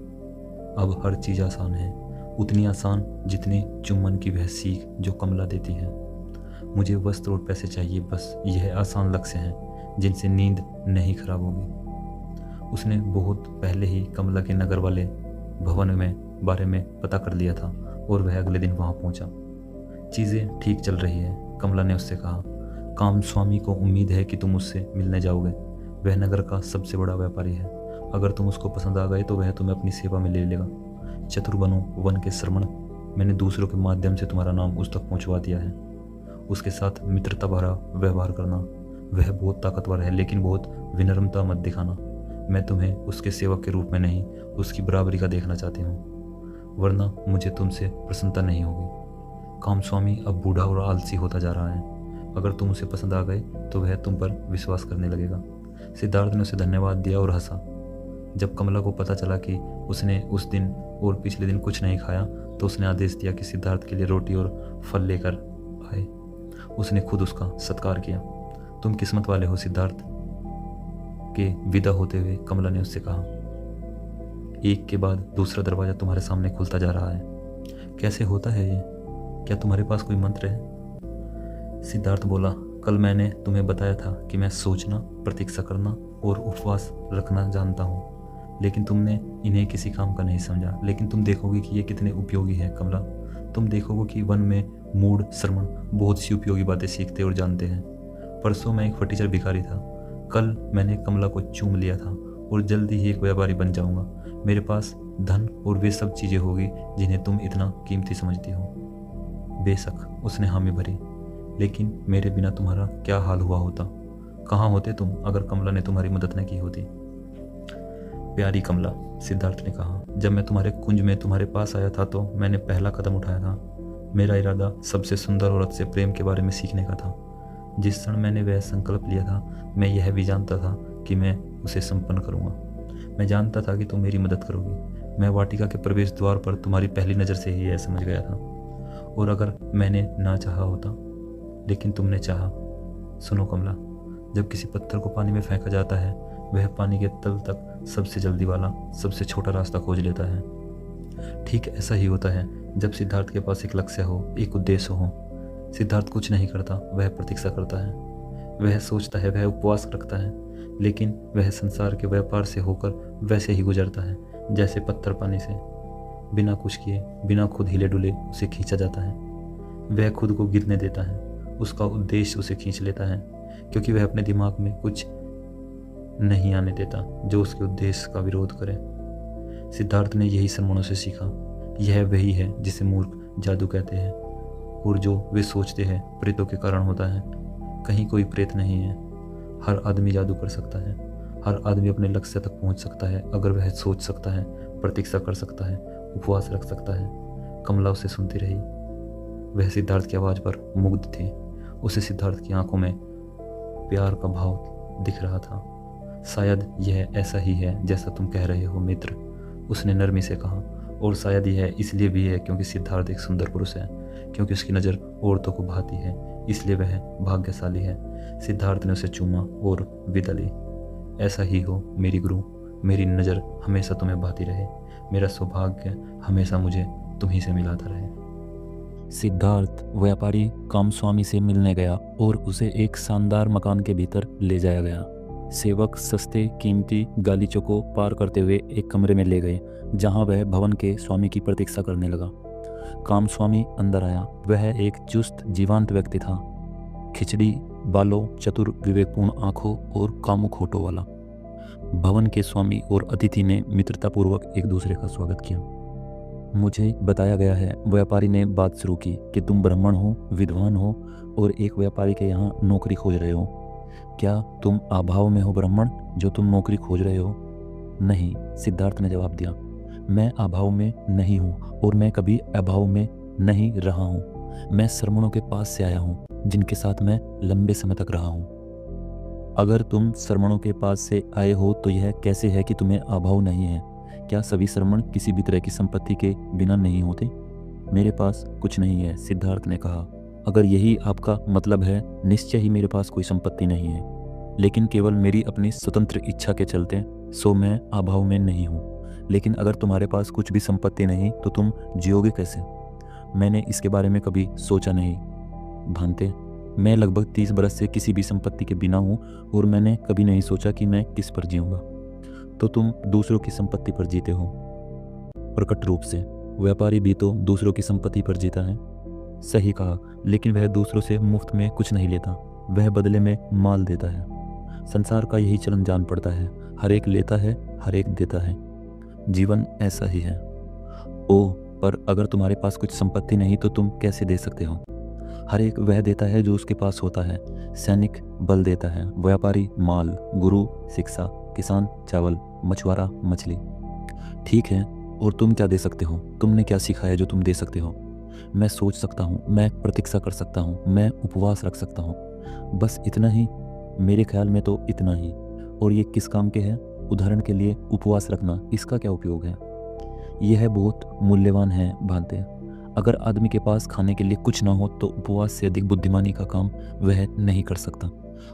अब हर चीज़ आसान है, उतनी आसान जितनी चुम्बन की वह सीख जो कमला देती है। मुझे वस्त्र और पैसे चाहिए, बस यह आसान लक्ष्य हैं जिनसे नींद नहीं खराब होगी। उसने बहुत पहले ही कमला के नगर वाले भवन में बारे में पता कर लिया था और वह अगले दिन वहां पहुंचा। चीज़ें ठीक चल रही है, कमला ने उससे कहा। काम स्वामी को उम्मीद है कि तुम उससे मिलने जाओगे। वह नगर का सबसे बड़ा व्यापारी है। अगर तुम उसको पसंद आ गए तो वह तुम्हें अपनी सेवा में ले लेगा। चतुर बनो वन के श्रमण, मैंने दूसरों के माध्यम से तुम्हारा नाम उस तक पहुंचवा दिया है। उसके साथ मित्रता भरा व्यवहार करना। वह बहुत ताकतवर है, लेकिन बहुत विनम्रता मत दिखाना। मैं तुम्हें उसके सेवक के रूप में नहीं, उसकी बराबरी का देखना चाहती हूँ, वरना मुझे तुमसे प्रसन्नता नहीं होगी। कामस्वामी अब बूढ़ा और आलसी होता जा रहा है। अगर तुम उसे पसंद आ गए तो वह तुम पर विश्वास करने लगेगा। सिद्धार्थ ने उसे धन्यवाद दिया और हंसा। जब कमला को पता चला कि उसने उस दिन और पिछले दिन कुछ नहीं खाया तो उसने आदेश दिया कि सिद्धार्थ के लिए रोटी और फल लेकर आए। उसने खुद उसका सत्कार किया। तुम किस्मत वाले हो सिद्धार्थ, के विदा होते हुए कमला ने उससे कहा। एक के बाद दूसरा दरवाज़ा तुम्हारे सामने खुलता जा रहा है। कैसे होता है ये? क्या तुम्हारे पास कोई मंत्र है? सिद्धार्थ बोला, कल मैंने तुम्हें बताया था कि मैं सोचना, प्रतीक्षा करना और उपवास रखना जानता हूँ, लेकिन तुमने इन्हें किसी काम का नहीं समझा। लेकिन तुम देखोगे कि ये कितने उपयोगी है कमला। तुम देखोगे कि वन में मूढ़ श्रमण बहुत सी उपयोगी बातें सीखते और जानते हैं। परसों मैं एक फटीचर भिखारी था, कल मैंने कमला को चूम लिया था और जल्दी ही एक व्यापारी बन जाऊंगा। मेरे पास धन और वे सब चीज़ें होगी जिन्हें तुम इतना कीमती समझती हो। बेशक, उसने हामी भरी, लेकिन मेरे बिना तुम्हारा क्या हाल हुआ होता? कहाँ होते तुम अगर कमला ने तुम्हारी मदद न की होती? प्यारी कमला, सिद्धार्थ ने कहा, जब मैं तुम्हारे कुंज में तुम्हारे पास आया था तो मैंने पहला कदम उठाया था। मेरा इरादा सबसे सुंदर औरत से प्रेम के बारे में सीखने का था। जिस क्षण मैंने वह संकल्प लिया था, मैं यह भी जानता था कि मैं उसे संपन्न करूँगा। मैं जानता था कि तुम मेरी मदद करोगी। मैं वाटिका के प्रवेश द्वार पर तुम्हारी पहली नज़र से ही यह समझ गया था। और अगर मैंने ना चाहा होता, लेकिन तुमने चाहा। सुनो कमला, जब किसी पत्थर को पानी में फेंका जाता है, वह पानी के तल तक सबसे जल्दी वाला, सबसे छोटा रास्ता खोज लेता है। ठीक ऐसा ही होता है जब सिद्धार्थ के पास एक लक्ष्य हो, एक उद्देश्य हो। सिद्धार्थ कुछ नहीं करता, वह प्रतीक्षा करता है, वह सोचता है, वह उपवास रखता है, लेकिन वह संसार के व्यापार से होकर वैसे ही गुजरता है जैसे पत्थर पानी से। बिना कुछ किए, बिना खुद हिले डुले उसे खींचा जाता है। वह खुद को गिरने देता है, उसका उद्देश्य उसे खींच लेता है, क्योंकि वह अपने दिमाग में कुछ नहीं आने देता जो उसके उद्देश्य का विरोध करे। सिद्धार्थ ने यही श्रमणों से सीखा। यह वही है जिसे मूर्ख जादू कहते हैं, और जो वे सोचते हैं प्रेतों के कारण होता है। कहीं कोई प्रेत नहीं है। हर आदमी जादू कर सकता है। हर आदमी अपने लक्ष्य तक पहुंच सकता है अगर वह सोच सकता है, प्रतीक्षा कर सकता है, उपवास रख सकता है। कमला उसे सुनती रही। वह सिद्धार्थ की आवाज़ पर मुग्ध थी। उसे सिद्धार्थ की आंखों में प्यार का भाव दिख रहा था। शायद यह ऐसा ही है जैसा तुम कह रहे हो मित्र, उसने नरमी से कहा। और शायद यह इसलिए भी है क्योंकि सिद्धार्थ एक सुंदर पुरुष है, क्योंकि उसकी नज़र औरतों को भाती है, इसलिए वह भाग्यशाली है। सिद्धार्थ ने उसे चूमा और विदा ली। ऐसा ही हो मेरी गुरु, मेरी नज़र हमेशा तुम्हें भाती रहे, मेरा सौभाग्य हमेशा मुझे तुम्ही से मिलाता रहे। सिद्धार्थ व्यापारी कामस्वामी से मिलने गया और उसे एक शानदार मकान के भीतर ले जाया गया। सेवक सस्ते कीमती गालीचों को पार करते हुए एक कमरे में ले गए जहां वह भवन के स्वामी की प्रतीक्षा करने लगा। कामस्वामी अंदर आया। वह एक चुस्त जीवंत व्यक्ति था, खिचड़ी बालों, चतुर विवेकपूर्ण आंखों और कामुक होठों वाला। भवन के स्वामी और अतिथि ने मित्रतापूर्वक एक दूसरे का स्वागत किया। मुझे बताया गया है, व्यापारी ने बात शुरू की, कि तुम ब्राह्मण हो, विद्वान हो और एक व्यापारी के यहाँ नौकरी खोज रहे हो। क्या तुम अभाव में हो ब्राह्मण, जो तुम नौकरी खोज रहे हो? नहीं, सिद्धार्थ ने जवाब दिया, मैं अभाव में नहीं हूँ और मैं कभी अभाव में नहीं रहा हूँ। मैं श्रमणों के पास से आया हूँ जिनके साथ मैं लंबे समय तक रहा हूँ। अगर तुम श्रमणों के पास से आए हो तो यह कैसे है कि तुम्हें अभाव नहीं है? क्या सभी श्रमण किसी भी तरह की संपत्ति के बिना नहीं होते? मेरे पास कुछ नहीं है, सिद्धार्थ ने कहा। अगर यही आपका मतलब है, निश्चय ही मेरे पास कोई संपत्ति नहीं है, लेकिन केवल मेरी अपनी स्वतंत्र इच्छा के चलते सो मैं अभाव में नहीं हूँ। लेकिन अगर तुम्हारे पास कुछ भी संपत्ति नहीं तो तुम जियोगे कैसे? मैंने इसके बारे में कभी सोचा नहीं भानते। मैं लगभग 30 बरस से किसी भी संपत्ति के बिना हूँ और मैंने कभी नहीं सोचा कि मैं किस पर जीऊँगा। तो तुम दूसरों की संपत्ति पर जीते हो? प्रकट रूप से। व्यापारी भी तो दूसरों की संपत्ति पर जीता है। सही कहा, लेकिन वह दूसरों से मुफ्त में कुछ नहीं लेता, वह बदले में माल देता है। संसार का यही चलन जान पड़ता है, हर एक लेता है, हर एक देता है। जीवन ऐसा ही है। ओह, पर अगर तुम्हारे पास कुछ संपत्ति नहीं तो तुम कैसे दे सकते हो? हर एक वह देता है जो उसके पास होता है। सैनिक बल देता है, व्यापारी माल, गुरु शिक्षा, किसान चावल, मछुआरा मछली। ठीक है, और तुम क्या दे सकते हो? तुमने क्या सीखा है जो तुम दे सकते हो? मैं सोच सकता हूँ, मैं प्रतीक्षा कर सकता हूँ, मैं उपवास रख सकता हूँ। बस इतना ही, मेरे ख्याल में तो इतना ही। और ये किस काम के हैं? उदाहरण के लिए उपवास रखना, इसका क्या उपयोग है? यह बहुत मूल्यवान है भानते। अगर आदमी के पास खाने के लिए कुछ ना हो तो उपवास से अधिक बुद्धिमानी का काम वह नहीं कर सकता।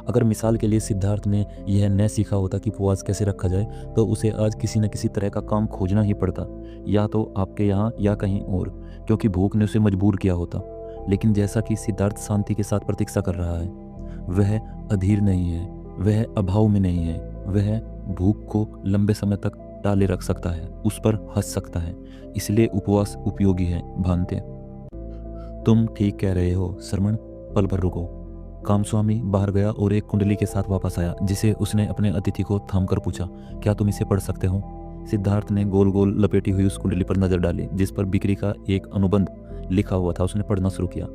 अगर मिसाल के लिए सिद्धार्थ ने यह न सीखा होता कि उपवास कैसे रखा जाए, तो उसे आज किसी न किसी तरह का काम खोजना ही पड़ता, या तो आपके यहाँ या कहीं और, क्योंकि भूख ने उसे मजबूर किया होता। लेकिन जैसा कि सिद्धार्थ शांति के साथ प्रतीक्षा कर रहा है, वह अधीर नहीं है, वह अभाव में नहीं है, वह भूख को लंबे समय तक टाले रख सकता है, उस पर हंस सकता है। इसलिए उपवास उपयोगी है भांते। तुम ठीक कह रहे हो श्रमण, पल भर रुको। कामस्वामी बाहर गया और एक कुंडली के साथ वापस आया, जिसे उसने अपने अतिथि को थामकर पूछा, क्या तुम इसे पढ़ सकते हो? सिद्धार्थ ने गोल गोल लपेटी हुई उस कुंडली पर नजर डाली, जिस पर बिक्री का एक अनुबंध लिखा हुआ था। उसने पढ़ना शुरू किया।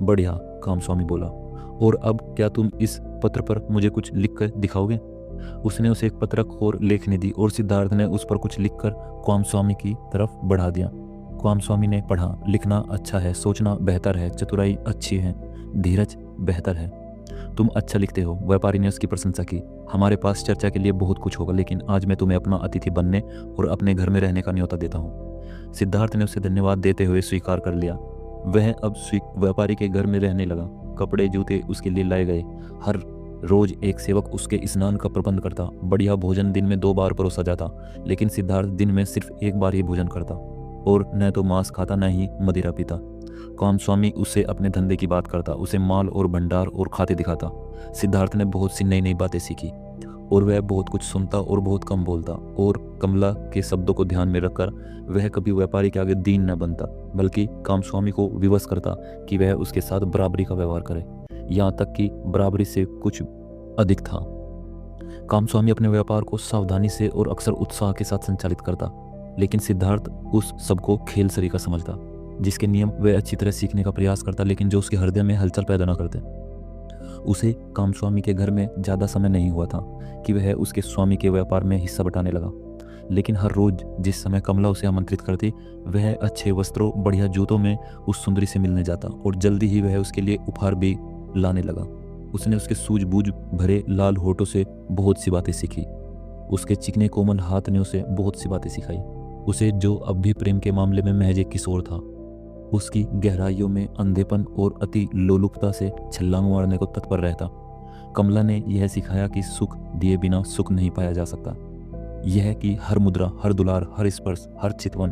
बढ़िया, कामस्वामी बोला। और अब क्या तुम इस पत्र पर मुझे कुछ लिख कर दिखाओगे? उसने उसे एक पत्रक और लेखनी दी और सिद्धार्थ ने उस पर कुछ लिखकर कामस्वामी की तरफ बढ़ा दिया। कामस्वामी ने पढ़ा, लिखना अच्छा है, सोचना बेहतर है, चतुराई अच्छी है, धीरज बेहतर है। तुम अच्छा लिखते हो। व्यापारी ने उसकी प्रशंसा की। हमारे पास चर्चा के लिए बहुत कुछ होगा, लेकिन आज मैं तुम्हें अपना अतिथि बनने और अपने घर में रहने का न्योता देता हूँ। सिद्धार्थ ने उसे धन्यवाद देते हुए स्वीकार कर लिया। वह अब व्यापारी के घर में रहने लगा। कपड़े जूते उसके लिए लाए गए। हर रोज एक सेवक उसके स्नान का प्रबंध करता। बढ़िया भोजन दिन में 2 बार परोसा जाता, लेकिन सिद्धार्थ दिन में सिर्फ 1 बार ही भोजन करता, और न तो मांस खाता न ही मदिरा पीता। कामस्वामी उससे अपने धंधे की बात करता, उसे माल और भंडार और खाते दिखाता। सिद्धार्थ ने बहुत सी नई नई बातें सीखी, और वह बहुत कुछ सुनता और बहुत कम बोलता। और कमला के शब्दों को ध्यान में रखकर वह कभी व्यापारी के आगे दीन न बनता, बल्कि कामस्वामी को विवश करता कि वह उसके साथ बराबरी का व्यवहार करे, यहाँ तक कि बराबरी से कुछ अधिक था। कामस्वामी अपने व्यापार को सावधानी से और अक्सर उत्साह के साथ संचालित करता, लेकिन सिद्धार्थ उस सबको खेल सरीका समझता, जिसके नियम वह अच्छी तरह सीखने का प्रयास करता, लेकिन जो उसके हृदय में हलचल पैदा न करते। उसे कामस्वामी के घर में ज़्यादा समय नहीं हुआ था कि वह उसके स्वामी के व्यापार में हिस्सा बटाने लगा, लेकिन हर रोज जिस समय कमला उसे आमंत्रित करती, वह अच्छे वस्त्रों, बढ़िया जूतों में उस सुंदरी से मिलने जाता, और जल्दी ही वह उसके लिए उपहार भी लाने लगा। उसने उसके सूझबूझ भरे लाल होठों से बहुत सी बातें सीखी। उसके चिकने कोमल हाथ ने उसे बहुत सी बातें सिखाई। उसे, जो अब भी प्रेम के मामले में महज एक किशोर था, उसकी गहराइयों में अंधेपन और अति लोलुपता से छलांग मारने को तत्पर रहता। कमला ने यह सिखाया कि सुख दिए बिना सुख नहीं पाया जा सकता। यह कि हर मुद्रा, हर दुलार, हर स्पर्श, हर चितवन,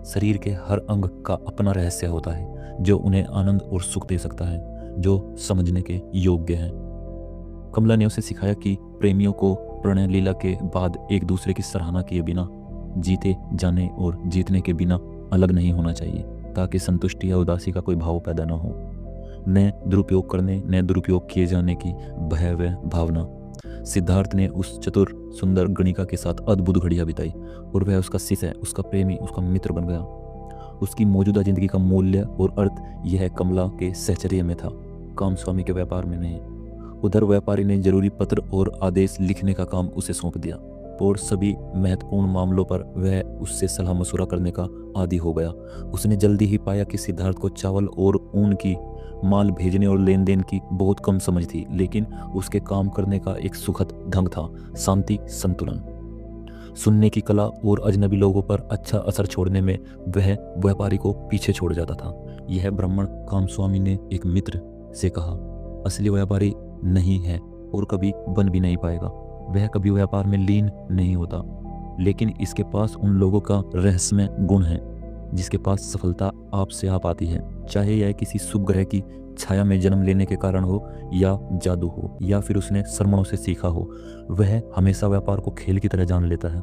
शरीर के हर अंग का अपना रहस्य होता है, जो उन्हें आनंद और सुख दे सकता है, जो समझने के योग्य है। कमला ने उसे सिखाया कि प्रेमियों को प्रणय लीला के बाद एक दूसरे की सराहना किए बिना, जीते जाने और जीतने के बिना अलग नहीं होना चाहिए, ताकि संतुष्टि या उदासी का कोई भाव पैदा न हो। न दुरुपयोग करने, न दुरुपयोग किए जाने की भयावह भावना। सिद्धार्थ ने उस चतुर सुंदर गणिका के साथ अद्भुत घड़ियां बिताई, और वह उसका शिष्य, उसका प्रेमी, उसका मित्र बन गया। उसकी मौजूदा जिंदगी का मूल्य और अर्थ यह कमला के सहचर्य में था, कामस्वामी के व्यापार में नहीं। उधर व्यापारी ने जरूरी पत्र और आदेश लिखने का काम उसे सौंप दिया, और सभी महत्वपूर्ण मामलों पर वह उससे सलाह मशुरा करने का आदी हो गया। उसने जल्दी ही पाया कि सिद्धार्थ को चावल और ऊन की, माल भेजने और लेन देन की बहुत कम समझ थी, लेकिन उसके काम करने का एक सुखद ढंग था, शांति, संतुलन, सुनने की कला और अजनबी लोगों पर अच्छा असर छोड़ने में वह व्यापारी को पीछे छोड़ जाता था। यह ब्राह्मण, कामस्वामी ने एक मित्र से कहा, असली व्यापारी नहीं है और कभी बन भी नहीं पाएगा। वह कभी व्यापार में लीन नहीं होता, लेकिन इसके पास उन लोगों का रहस्यमय गुण है जिसके पास सफलता आप से आप आती है, चाहे यह किसी शुभ ग्रह की छाया में जन्म लेने के कारण हो, या जादू हो, या फिर उसने श्रमणों से सीखा हो। वह हमेशा व्यापार को खेल की तरह जान लेता है।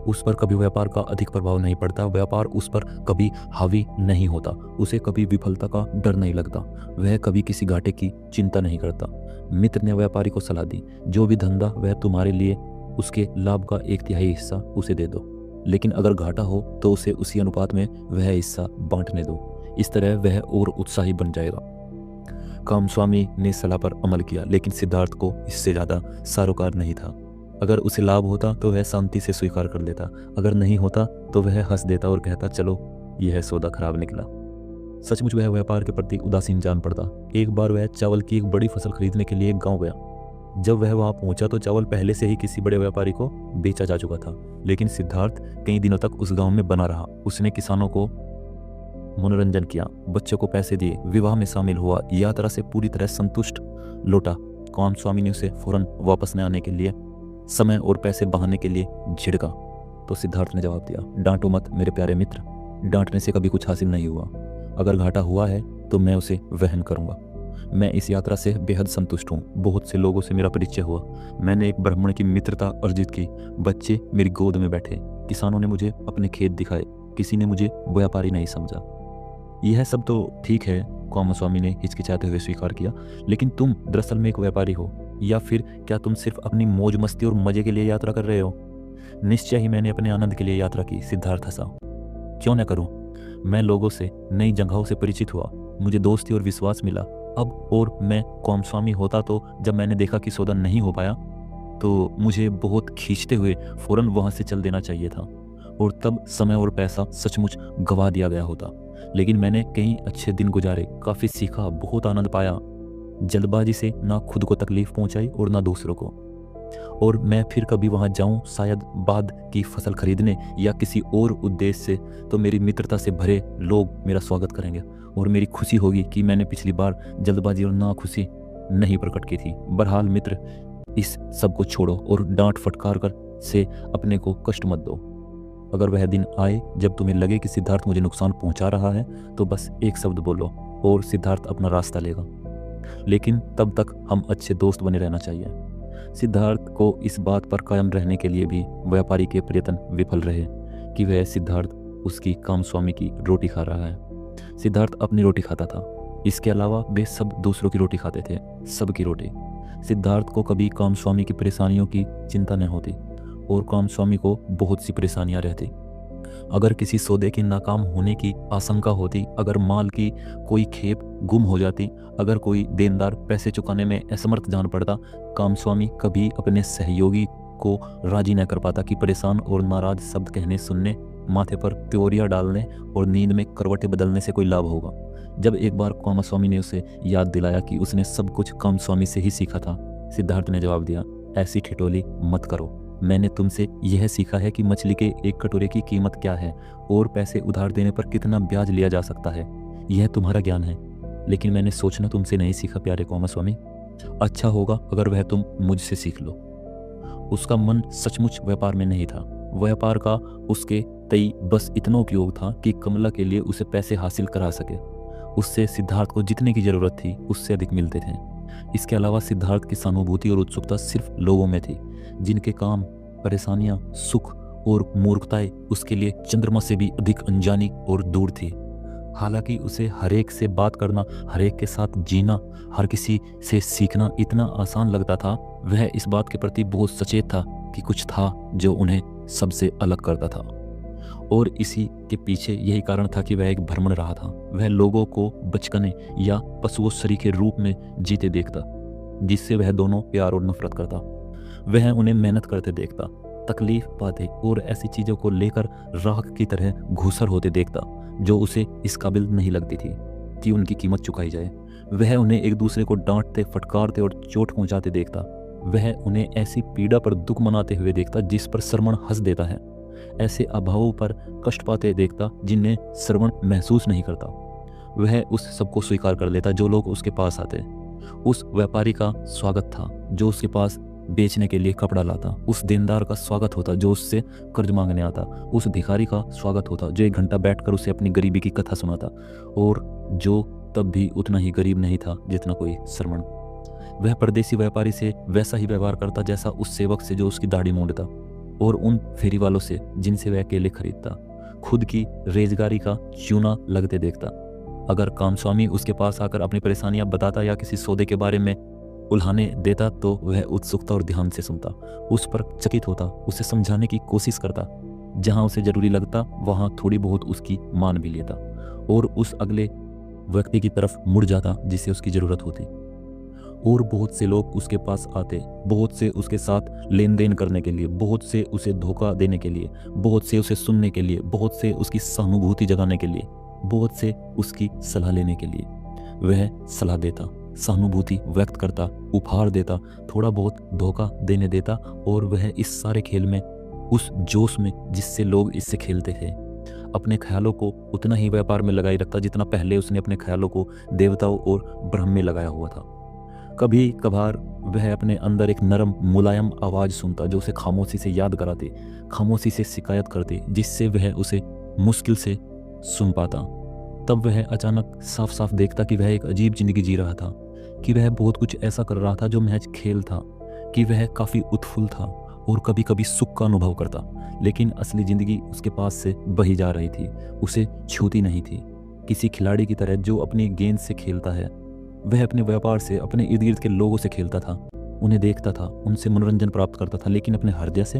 उस पर कभी व्यापार का अधिक प्रभाव नहीं पड़ता, व्यापार उस पर कभी हावी नहीं होता, उसे कभी विफलता का डर नहीं लगता, वह कभी किसी घाटे की चिंता नहीं करता। मित्र ने व्यापारी को सलाह दी, जो भी धंधा वह तुम्हारे लिए, उसके लाभ का 1/3 हिस्सा उसे दे दो, लेकिन अगर घाटा हो तो उसे उसी अनुपात में वह हिस्सा बांटने दो। इस तरह वह और उत्साही बन जाएगा। कामस्वामी ने सलाह पर अमल किया, लेकिन सिद्धार्थ को इससे ज़्यादा सरोकार नहीं था। अगर उसे लाभ होता तो वह शांति से स्वीकार कर लेता, अगर नहीं होता तो वह हंस देता और कहता, चलो यह सौदा खराब निकला। सचमुच वह व्यापार के प्रति उदासीन जान पड़ता। एक बार वह चावल की एक बड़ी फसल खरीदने के लिए एक गाँव गया। जब वह वहां पहुंचा तो चावल पहले से ही किसी बड़े व्यापारी को बेचा जा चुका था, लेकिन सिद्धार्थ कई दिनों तक उस गांव में बना रहा। उसने किसानों को मनोरंजन किया, बच्चों को पैसे दिए, विवाह में शामिल हुआ, यात्रा से पूरी तरह संतुष्ट लौटा। काम स्वामी ने उसे फौरन वापस न आने के लिए समय और पैसे बहाने के लिए झिड़का। तो सिद्धार्थ ने जवाब दिया, डांटो मत मेरे प्यारे मित्र, डांटने से कभी कुछ हासिल नहीं हुआ। अगर घाटा हुआ है तो मैं उसे वहन करूंगा। मैं इस यात्रा से बेहद संतुष्ट हूँ। बहुत से लोगों से मेरा परिचय हुआ। मैंने एक ब्राह्मण की मित्रता अर्जित की। बच्चे मेरी गोद में बैठे। किसानों ने मुझे अपने खेत दिखाए। किसी ने मुझे व्यापारी नहीं समझा। यह सब तो ठीक है, कामस्वामी ने हिचकिचाते हुए स्वीकार किया, लेकिन तुम दरअसल में एक व्यापारी हो, या फिर क्या तुम सिर्फ अपनी मौज मस्ती और मजे के लिए यात्रा कर रहे हो? निश्चय ही मैंने अपने आनंद के लिए यात्रा की, सिद्धार्थ हंसा। क्यों न करूं? मैं लोगों से, नई जगहों से परिचित हुआ, मुझे दोस्ती और विश्वास मिला। अब और मैं कामस्वामी होता तो जब मैंने देखा कि सौदा नहीं हो पाया तो मुझे बहुत खींचते हुए फौरन वहां से चल देना चाहिए था, और तब समय और पैसा सचमुच गवा दिया गया होता। लेकिन मैंने कई अच्छे दिन गुजारे, काफ़ी सीखा, बहुत आनंद पाया। जल्दबाजी से ना खुद को तकलीफ पहुंचाई और ना दूसरों को। और मैं फिर कभी वहां जाऊं, शायद बाद की फसल खरीदने या किसी और उद्देश्य से, तो मेरी मित्रता से भरे लोग मेरा स्वागत करेंगे और मेरी खुशी होगी कि मैंने पिछली बार जल्दबाजी और नाखुशी नहीं प्रकट की थी। बहरहाल मित्र, इस सब को छोड़ो और डांट फटकार कर से अपने को कष्ट मत दो। अगर वह दिन आए जब तुम्हें लगे कि सिद्धार्थ मुझे नुकसान पहुंचा रहा है, तो बस एक शब्द बोलो और सिद्धार्थ अपना रास्ता लेगा। लेकिन तब तक हम अच्छे दोस्त बने रहना चाहिए। सिद्धार्थ को इस बात पर कायम रहने के लिए भी व्यापारी के प्रयत्न विफल रहे कि वह सिद्धार्थ उसकी कामस्वामी की रोटी खा रहा है। सिद्धार्थ अपनी रोटी खाता था, इसके अलावा वे सब दूसरों की रोटी खाते थे, सबकी रोटी। सिद्धार्थ को कभी कामस्वामी की परेशानियों की चिंता न होती और कामस्वामी को बहुत सी परेशानियां रहती। अगर किसी सौदे के नाकाम होने की आशंका होती, अगर माल की कोई खेप गुम हो जाती, अगर कोई देनदार पैसे चुकाने में असमर्थ जान पड़ता, कामस्वामी कभी अपने सहयोगी को राजी न कर पाता कि परेशान और नाराज शब्द कहने, सुनने, माथे पर त्योरिया डालने और नींद में करवटें बदलने से कोई लाभ होगा। जब एक बार कामस्वामी ने उसे याद दिलाया कि उसने सब कुछ कामस्वामी से ही सीखा था, सिद्धार्थ ने जवाब दिया, ऐसी ठिठोली मत करो। मैंने तुमसे यह सीखा है कि मछली के एक कटोरे की कीमत क्या है और पैसे उधार देने पर कितना ब्याज लिया जा सकता है। यह तुम्हारा ज्ञान है, लेकिन मैंने सोचना तुमसे नहीं सीखा प्यारे कामस्वामी। अच्छा होगा अगर वह तुम मुझसे सीख लो। उसका मन सचमुच व्यापार में नहीं था। व्यापार का उसके तई बस इतना उपयोग था कि कमला के लिए उसे पैसे हासिल करा सके। उससे सिद्धार्थ को जितने की जरूरत थी उससे अधिक मिलते थे। इसके अलावा सिद्धार्थ की सहानुभूति और उत्सुकता सिर्फ लोगों में थी, जिनके काम, परेशानियां, सुख और मूर्खताएं उसके लिए चंद्रमा से भी अधिक अनजानी और दूर थी। हालांकि उसे हरेक से बात करना, हरेक के साथ जीना, हर किसी से सीखना इतना आसान लगता था, वह इस बात के प्रति बहुत सचेत था कि कुछ था जो उन्हें सबसे अलग करता था। और इसी के पीछे यही कारण था कि वह एक भ्रमण रहा था। वह लोगों को बचकने या पशुओं शरीर के रूप में जीते देखता, जिससे वह दोनों प्यार और नफरत करता। वह उन्हें मेहनत करते देखता, तकलीफ पाते और ऐसी चीज़ों को लेकर राख की तरह घूसर होते देखता जो उसे इस काबिल नहीं लगती थी कि उनकी कीमत चुकाई जाए। वह उन्हें एक दूसरे को डांटते, फटकारते और चोट पहुंचाते देखता। वह उन्हें ऐसी पीड़ा पर दुख मनाते हुए देखता जिस पर श्रवण हंस देता है, ऐसे अभावों पर कष्ट पाते देखता जिन्हें श्रवण महसूस नहीं करता। वह उस सबको स्वीकार कर लेता जो लोग उसके पास आते। उस व्यापारी का स्वागत था जो उसके पास बेचने के लिए कपड़ा लाता। उस देनदार का स्वागत होता जो उससे कर्ज मांगने आता। उस भिखारी का स्वागत होता जो एक घंटा बैठकर उसे अपनी गरीबी की कथा सुनाता, और जो तब भी उतना ही गरीब नहीं था जितना कोई श्रवण। वह परदेसी व्यापारी से वैसा ही व्यवहार करता जैसा उस सेवक से जो उसकी दाढ़ी मूंढता, और उन फेरी वालों से जिनसे वह केले खरीदता। खुद की रेजगारी का चूना लगते देखता। अगर कामस्वामी उसके पास आकर अपनी परेशानियां बताता या किसी सौदे के बारे में उल्हाने देता तो वह उत्सुकता और ध्यान से सुनता, उस पर चकित होता, उसे समझाने की कोशिश करता। जहां उसे जरूरी लगता वहां थोड़ी बहुत उसकी मान भी लेता और उस अगले व्यक्ति की तरफ मुड़ जाता जिसे उसकी जरूरत होती। और बहुत से लोग उसके पास आते, बहुत से उसके साथ लेन देन करने के लिए, बहुत से उसे धोखा देने के लिए, बहुत से उसे सुनने के लिए, बहुत से उसकी सहानुभूति जगाने के लिए, बहुत से उसकी सलाह लेने के लिए। वह सलाह देता, सहानुभूति व्यक्त करता, उपहार देता, थोड़ा बहुत धोखा देने देता, और वह इस सारे खेल में, उस जोश में जिससे लोग इससे खेलते थे, अपने ख्यालों को उतना ही व्यापार में लगाए रखता जितना पहले उसने अपने ख्यालों को देवताओं और ब्रह्म में लगाया हुआ था। कभी कभार वह अपने अंदर एक नरम मुलायम आवाज़ सुनता जो उसे खामोशी से याद कराती, खामोशी से शिकायत करती, जिससे वह उसे मुश्किल से सुन पाता। तब वह अचानक साफ साफ देखता कि वह एक अजीब ज़िंदगी जी रहा था, कि वह बहुत कुछ ऐसा कर रहा था जो महज खेल था, कि वह काफ़ी उत्फुल्ल था और कभी कभी सुख का अनुभव करता, लेकिन असली ज़िंदगी उसके पास से बही जा रही थी, उसे छूती नहीं थी। किसी खिलाड़ी की तरह जो अपनी गेंद से खेलता है, वह अपने व्यापार से, अपने इर्द गिर्द के लोगों से खेलता था, उन्हें देखता था, उनसे मनोरंजन प्राप्त करता था, लेकिन अपने हृदय से,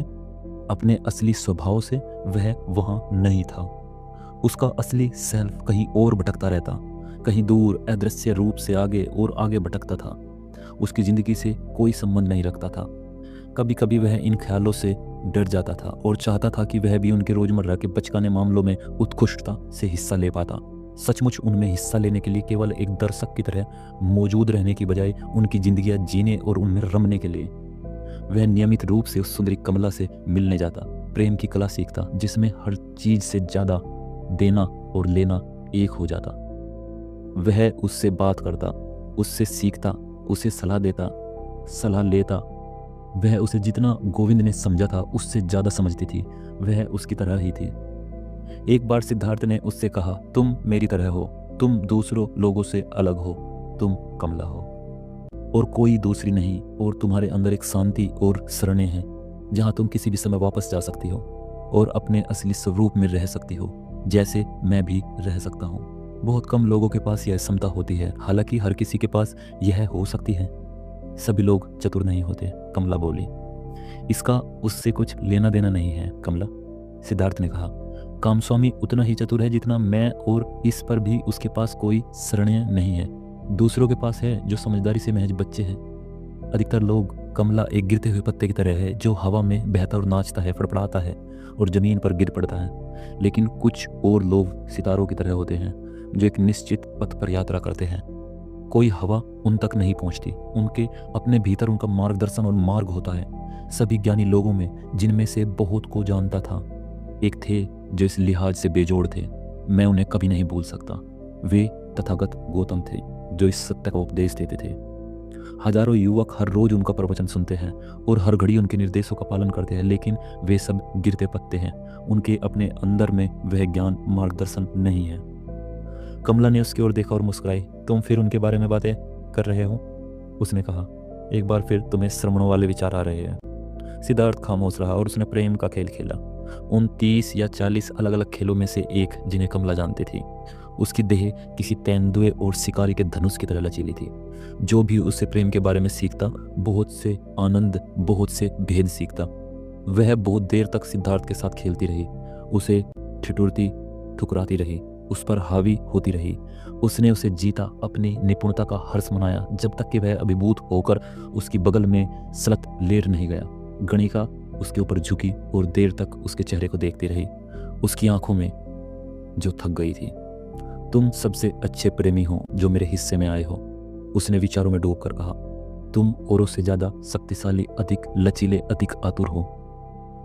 अपने असली स्वभाव से वह वहाँ नहीं था। उसका असली सेल्फ कहीं और भटकता रहता, कहीं दूर अदृश्य रूप से आगे और आगे भटकता था। उसकी ज़िंदगी से कोई संबंध नहीं रखता था। कभी कभी वह इन ख्यालों से डर जाता था और चाहता था कि वह भी उनके रोज़मर्रा के बचकाने मामलों में उत्कृष्टता से हिस्सा ले पाता, सचमुच उनमें हिस्सा लेने के लिए केवल एक दर्शक की तरह मौजूद रहने की बजाय उनकी ज़िंदगियाँ जीने और उनमें रमने के लिए। वह नियमित रूप से उस सुंदरी कमला से मिलने जाता, प्रेम की कला सीखता, जिसमें हर चीज़ से ज़्यादा देना और लेना एक हो जाता। वह उससे बात करता, उससे सीखता, उसे सलाह देता, सलाह लेता। वह उसे जितना गोविंद ने समझा था उससे ज़्यादा समझती थी, वह उसकी तरह ही थी। एक बार सिद्धार्थ ने उससे कहा, तुम मेरी तरह हो, तुम दूसरों लोगों से अलग हो, तुम कमला हो और कोई दूसरी नहीं, और तुम्हारे अंदर एक शांति और शरणें हैं जहाँ तुम किसी भी समय वापस जा सकती हो और अपने असली स्वरूप में रह सकती हो, जैसे मैं भी रह सकता हूँ। बहुत कम लोगों के पास यह क्षमता होती है, हालांकि हर किसी के पास यह हो सकती है। सभी लोग चतुर नहीं होते, कमला बोली। इसका उससे कुछ लेना देना नहीं है कमला, सिद्धार्थ ने कहा। कामस्वामी उतना ही चतुर है जितना मैं, और इस पर भी उसके पास कोई शरणें नहीं है। दूसरों के पास है जो समझदारी से महज बच्चे हैं। अधिकतर लोग कमला एक गिरते हुए पत्ते की तरह है जो हवा में बहता और नाचता है, फड़फड़ाता है और ज़मीन पर गिर पड़ता है। लेकिन कुछ और लोग सितारों की तरह होते हैं जो एक निश्चित पथ पर यात्रा करते हैं। कोई हवा उन तक नहीं पहुंचती, उनके अपने भीतर उनका मार्गदर्शन और मार्ग होता है। सभी ज्ञानी लोगों में, जिनमें से बहुत को जानता था, एक थे जो इस लिहाज से बेजोड़ थे, मैं उन्हें कभी नहीं भूल सकता। वे तथागत गौतम थे जो इस सत्य का उपदेश देते थे। हजारों युवक हर रोज उनका प्रवचन सुनते हैं और हर घड़ी उनके निर्देशों का पालन करते हैं, लेकिन वे सब गिरते पत्ते हैं। उनके अपने अंदर में वह ज्ञान मार्गदर्शन नहीं है। कमला ने उसकी ओर देखा और मुस्कुराई। तुम फिर उनके बारे में बातें कर रहे हो, उसने कहा। एक बार फिर तुम्हें श्रवणों वाले विचार आ रहे हैं। सिद्धार्थ खामोश रहा और उसने प्रेम का खेल खेला, उन 30 या 40 अलग अलग खेलों में से एक जिन्हें कमला जानती थी। उसकी देह किसी तेंदुए और शिकारी के धनुष की तरह लचीली थी। जो भी उससे प्रेम के बारे में सीखता, बहुत से आनंद, बहुत से भेद सीखता। वह बहुत देर तक सिद्धार्थ के साथ खेलती रही, उसे ठिठुरती ठुकराती रही, उस पर हावी होती रही। उसने उसे जीता, अपनी निपुणता का हर्ष मनाया, जब तक कि वह अभिभूत होकर उसकी बगल में सलत लेट नहीं गया। गणिका उसके ऊपर झुकी और देर तक उसके चेहरे को देखती रही, उसकी आंखों में जो थक गई थी। तुम सबसे अच्छे प्रेमी हो जो मेरे हिस्से में आए हो, उसने विचारों में डूबकर कहा। तुम औरों से ज़्यादा शक्तिशाली, अधिक लचीले, अधिक आतुर हो।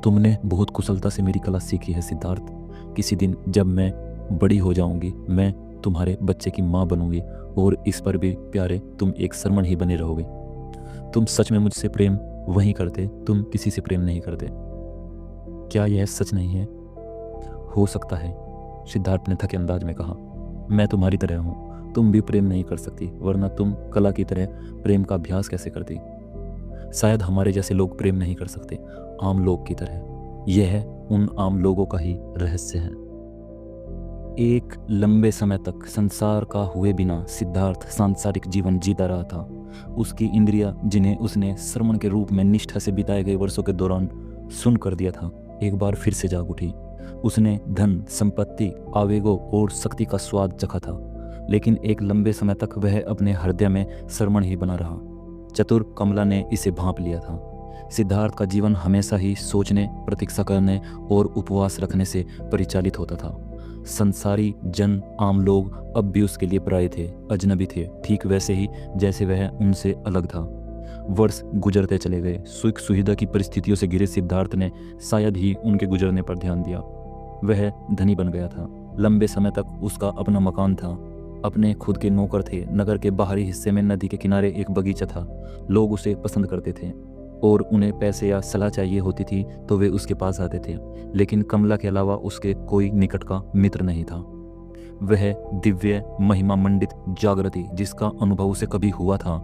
तुमने बहुत कुशलता से मेरी कला सीखी है सिद्धार्थ। किसी दिन जब मैं बड़ी हो जाऊंगी, मैं तुम्हारे बच्चे की माँ बनूंगी, और इस पर भी प्यारे तुम एक सरमन ही बने रहोगे। तुम सच में मुझसे प्रेम वही करते, तुम किसी से प्रेम नहीं करते। क्या यह सच नहीं है? हो सकता है, सिद्धार्थ ने थके अंदाज में कहा। मैं तुम्हारी तरह हूँ, तुम भी प्रेम नहीं कर सकती, वरना तुम कला की तरह प्रेम का अभ्यास कैसे करती? शायद हमारे जैसे लोग प्रेम नहीं कर सकते, आम लोग की तरह। यह उन आम लोगों का ही रहस्य है। एक लंबे समय तक संसार का हुए बिना सिद्धार्थ सांसारिक जीवन जीता रहा था। उसकी इंद्रियां, जिन्हें उसने श्रवण के रूप में निष्ठा से बिताए गए वर्षों के दौरान सुन कर दिया था, एक बार फिर से जाग उठी। उसने धन, संपत्ति, आवेगों और शक्ति का स्वाद चखा था, लेकिन एक लंबे समय तक वह अपने हृदय में श्रवण ही बना रहा। चतुर कमला ने इसे भांप लिया था। सिद्धार्थ का जीवन हमेशा ही सोचने, प्रतीक्षा करने और उपवास रखने से परिचालित होता था। संसारी जन, आम लोग अब भी उसके लिए पराये थे, अजनबी थे, ठीक वैसे ही जैसे वह उनसे अलग था। वर्ष गुजरते चले गए। सुख सुविधा की परिस्थितियों से घिरे सिद्धार्थ ने शायद ही उनके गुजरने पर ध्यान दिया। वह धनी बन गया था। लंबे समय तक उसका अपना मकान था, अपने खुद के नौकर थे। नगर के बाहरी हिस्से में नदी के किनारे एक बगीचा था। लोग उसे पसंद करते थे और उन्हें पैसे या सलाह चाहिए होती थी तो वे उसके पास आते थे। लेकिन कमला के अलावा उसके कोई निकट का मित्र नहीं था। वह दिव्य महिमा मंडित जागृति जिसका अनुभव उसे कभी हुआ था।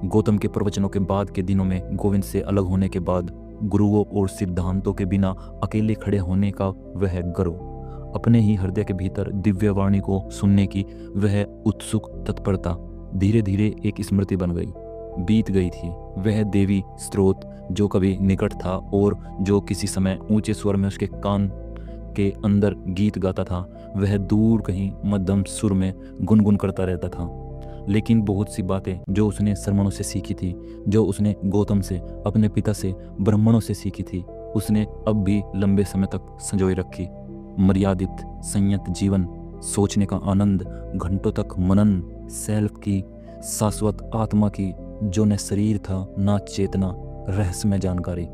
गौतम के प्रवचनों के बाद के दिनों में गोविंद से अलग होने के बाद गुरुओं और सिद्धांतों के बिना अकेले खड़े होने का वह गर्व, अपने ही हृदय के भीतर दिव्य वाणी को सुनने की वह उत्सुक तत्परता धीरे धीरे एक स्मृति बन गई, बीत गई थी। वह देवी स्रोत जो कभी निकट था और जो किसी समय ऊंचे स्वर में उसके कान के अंदर गीत गाता था, वह दूर कहीं मध्यम सुर में गुनगुन करता रहता था। लेकिन बहुत सी बातें जो उसने श्रमणों से सीखी थी, जो उसने गौतम से, अपने पिता से, ब्राह्मणों से सीखी थी, उसने अब भी लंबे समय तक संजोए रखी। मर्यादित संयत जीवन, सोचने का आनंद, घंटों तक मनन, सेल्फ की शाश्वत आत्मा की जो न शरीर था न चेतना, रहस्यमय जानकारी,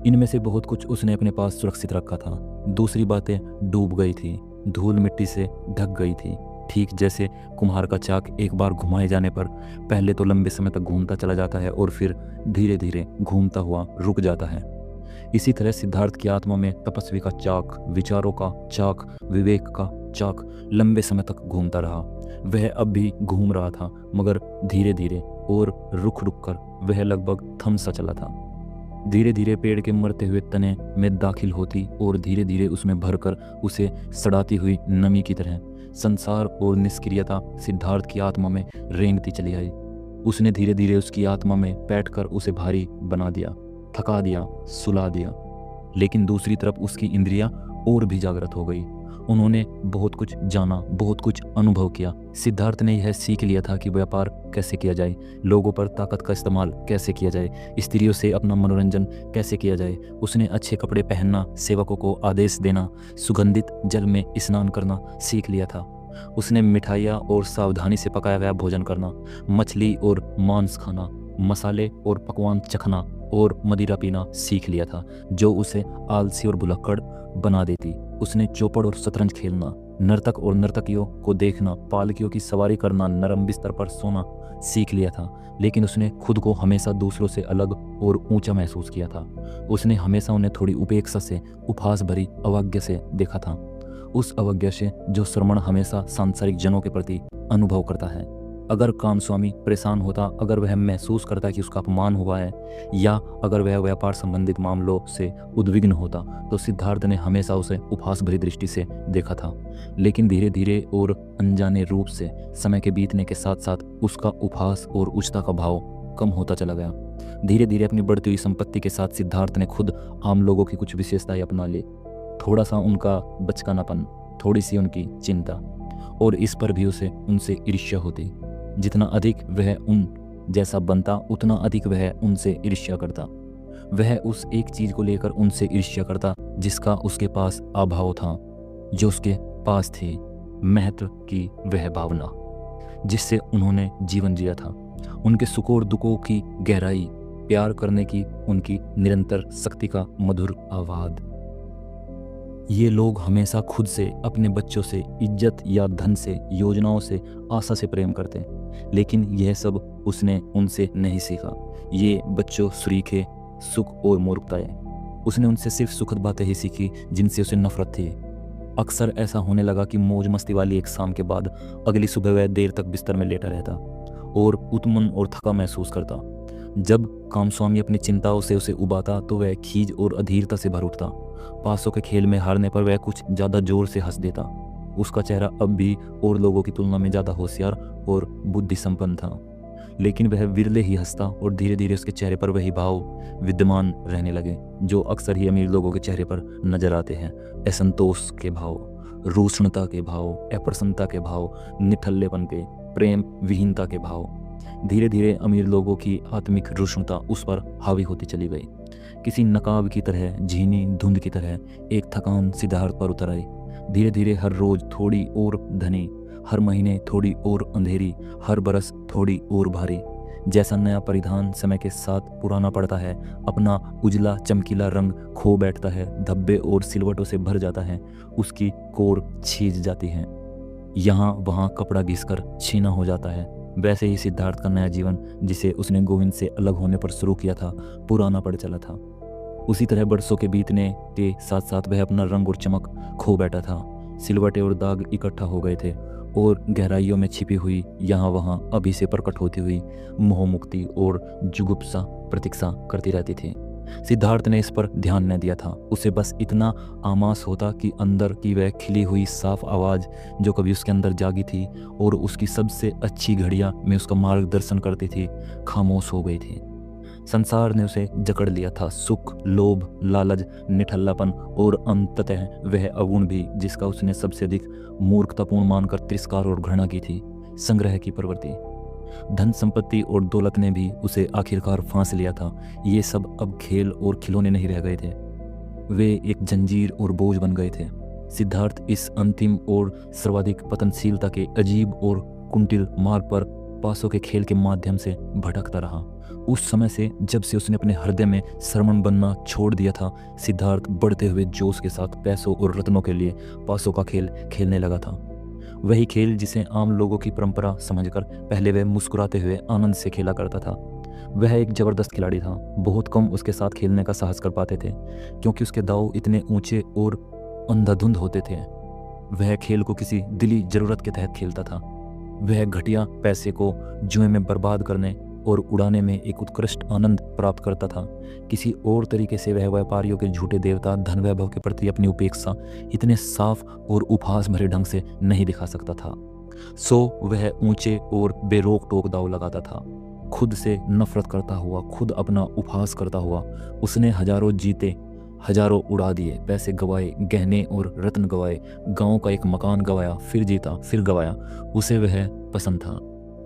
इनमें से बहुत कुछ उसने अपने पास सुरक्षित रखा था। दूसरी बातें डूब गई थी, धूल मिट्टी से ढक गई थी। ठीक जैसे कुम्हार का चाक एक बार घुमाए जाने पर पहले तो लंबे समय तक घूमता चला जाता है और फिर धीरे धीरे घूमता हुआ रुक जाता है। इसी तरह सिद्धार्थ की आत्मा में तपस्वी का चाक, विचारों का चाक, विवेक का चाक लंबे समय तक घूमता रहा। वह अब भी घूम रहा था, मगर धीरे धीरे और रुक रुक कर वह लगभग थम सा चला था। धीरे धीरे पेड़ के मरते हुए तने में दाखिल होती और धीरे धीरे उसमें भरकर उसे सड़ाती हुई नमी की तरह संसार और निष्क्रियता सिद्धार्थ की आत्मा में रेंगती चली आई। उसने धीरे धीरे उसकी आत्मा में बैठकर उसे भारी बना दिया, थका दिया, सुला दिया। लेकिन दूसरी तरफ उसकी इंद्रियां और भी जागृत हो गई। उन्होंने बहुत कुछ जाना, बहुत कुछ अनुभव किया। सिद्धार्थ ने यह सीख लिया था कि व्यापार कैसे किया जाए, लोगों पर ताकत का इस्तेमाल कैसे किया जाए, स्त्रियों से अपना मनोरंजन कैसे किया जाए। उसने अच्छे कपड़े पहनना, सेवकों को आदेश देना, सुगंधित जल में स्नान करना सीख लिया था। उसने मिठाइयाँ और सावधानी से पकाया गया भोजन करना, मछली और मांस खाना, मसाले और पकवान चखना और मदिरा पीना सीख लिया था, जो उसे आलसी और भुलक्कड़ बना देती। उसने चौपड़ और शतरंज खेलना, नर्तक और नर्तकियों को देखना, पालकियों की सवारी करना, नरम बिस्तर पर सोना सीख लिया था। लेकिन उसने खुद को हमेशा दूसरों से अलग और ऊंचा महसूस किया था। उसने हमेशा उन्हें थोड़ी उपेक्षा से, उपहास भरी अवज्ञा से देखा था, उस अवज्ञा से जो श्रमण हमेशा सांसारिक जनों के प्रति अनुभव करता है। अगर कामस्वामी परेशान होता, अगर वह महसूस करता कि उसका अपमान हुआ है, या अगर वह व्यापार संबंधित मामलों से उद्विग्न होता, तो सिद्धार्थ ने हमेशा उसे उपहास भरी दृष्टि से देखा था। लेकिन धीरे धीरे और अनजाने रूप से समय के बीतने के साथ साथ उसका उपहास और उच्चता का भाव कम होता चला गया। धीरे धीरे अपनी बढ़ती हुई संपत्ति के साथ सिद्धार्थ ने खुद आम लोगों की कुछ विशेषताएं अपना ली। थोड़ा सा उनका बचकानापन, थोड़ी सी उनकी चिंता, और इस पर भी उसे उनसे ईर्ष्या होती। जितना अधिक वह उन जैसा बनता, उतना अधिक वह उनसे ईर्ष्या करता। वह उस एक चीज को लेकर उनसे ईर्ष्या करता जिसका उसके पास अभाव था, जो उसके पास थी, महत्व की वह भावना जिससे उन्होंने जीवन जिया था, उनके सुखों और दुखों की गहराई, प्यार करने की उनकी निरंतर शक्ति का मधुर आवाज। ये लोग हमेशा खुद से, अपने बच्चों से, इज्जत या धन से, योजनाओं से, आशा से प्रेम करते, लेकिन यह सब उसने उनसे नहीं सीखा। ये बच्चों, शरीके, सुख और मूर्खताएं, उसने उनसे सिर्फ सुखद बातें ही सीखी जिनसे उसे नफरत थी। अक्सर ऐसा होने लगा कि मौज मस्ती वाली एक शाम के बाद अगली सुबह वह देर तक बिस्तर में लेटा रहता और उत्मन और थका महसूस करता। जब कामस्वामी अपनी चिंताओं से उसे उबाता तो वह खीज और अधीरता से भर उठता। पासों के खेल में हारने पर वह कुछ ज़्यादा जोर से हंस देता। उसका चेहरा अब भी और लोगों की तुलना में ज़्यादा होशियार और बुद्धि संपन्न था, लेकिन वह विरले ही हंसता और धीरे धीरे उसके चेहरे पर वही भाव विद्यमान रहने लगे जो अक्सर ही अमीर लोगों के चेहरे पर नजर आते हैं। असंतोष के भाव, रूष्णता के भाव, अप्रसन्नता के भाव, निठल्लेपन के, प्रेम विहीनता के भाव। धीरे धीरे अमीर लोगों की आत्मिक रूष्णता उस पर हावी होती चली गई। किसी नकाब की तरह, झीनी धुंध की तरह एक थकान सिद्धार्थ पर उतर आई। धीरे धीरे हर रोज थोड़ी और धनी, हर महीने थोड़ी और अंधेरी, हर बरस थोड़ी और भारी। जैसा नया परिधान समय के साथ पुराना पड़ता है, अपना उजला चमकीला रंग खो बैठता है, धब्बे और सिलवटों से भर जाता है, उसकी कोर छीज जाती है। यहाँ वहाँ कपड़ा घिसकर छीना हो जाता है। वैसे ही सिद्धार्थ का नया जीवन, जिसे उसने गोविंद से अलग होने पर शुरू किया था, पुराना पड़ चला था। उसी तरह बरसों के बीतने के साथ साथ वह अपना रंग और चमक खो बैठा था। सिलवटें और दाग इकट्ठा हो गए थे और गहराइयों में छिपी हुई यहाँ वहाँ अभी से प्रकट होती हुई मोह मुक्ति और जुगुप्सा प्रतीक्षा करती रहती थी। सिद्धार्थ ने इस पर ध्यान न दिया था। उसे बस इतना आमास होता कि अंदर की वह खिली हुई साफ आवाज़ जो कभी उसके अंदर जागी थी और उसकी सबसे अच्छी घड़ियाँ में उसका मार्गदर्शन करती थी, खामोश हो गई थी। संसार ने उसे जकड़ लिया था। सुख, लोभ, लालच, निठल्लापन और अंततः वह अवगुण भी, जिसका उसने सबसे अधिक मूर्खतापूर्ण मानकर तिरस्कार और घृणा की थी, संग्रह की प्रवृत्ति। धन संपत्ति और दौलत ने भी उसे आखिरकार फांस लिया था। ये सब अब खेल और खिलौने नहीं रह गए थे, वे एक जंजीर और बोझ बन गए थे। सिद्धार्थ इस अंतिम और सर्वाधिक पतनशीलता के अजीब और कुंटिल मार्ग पर पासों के खेल के माध्यम से भटकता रहा। उस समय से जब से उसने अपने हृदय में शरमन बनना छोड़ दिया था, सिद्धार्थ बढ़ते हुए जोश के साथ पैसों और रत्नों के लिए पासों का खेल खेलने लगा था। वही खेल जिसे आम लोगों की परंपरा समझकर पहले वह मुस्कुराते हुए आनंद से खेला करता था। वह एक जबरदस्त खिलाड़ी था। बहुत कम उसके साथ खेलने का साहस कर पाते थे, क्योंकि उसके दांव इतने ऊंचे और अंधाधुंध होते थे। वह खेल को किसी दिली जरूरत के तहत खेलता था। वह घटिया पैसे को जुए में बर्बाद करने और उड़ाने में एक उत्कृष्ट आनंद प्राप्त करता था। किसी और तरीके से वह व्यापारियों के झूठे देवता धन वैभव के प्रति अपनी उपेक्षा इतने साफ और उपहास भरे ढंग से नहीं दिखा सकता था। सो वह ऊंचे और बेरोक टोक दाव लगाता था। खुद से नफरत करता हुआ, खुद अपना उपहास करता हुआ, उसने हजारों जीते, हजारों उड़ा दिए, पैसे गवाए, गहने और रत्न गवाए, गांव का एक मकान गवाया, फिर जीता, फिर गवाया। उसे वह पसंद था,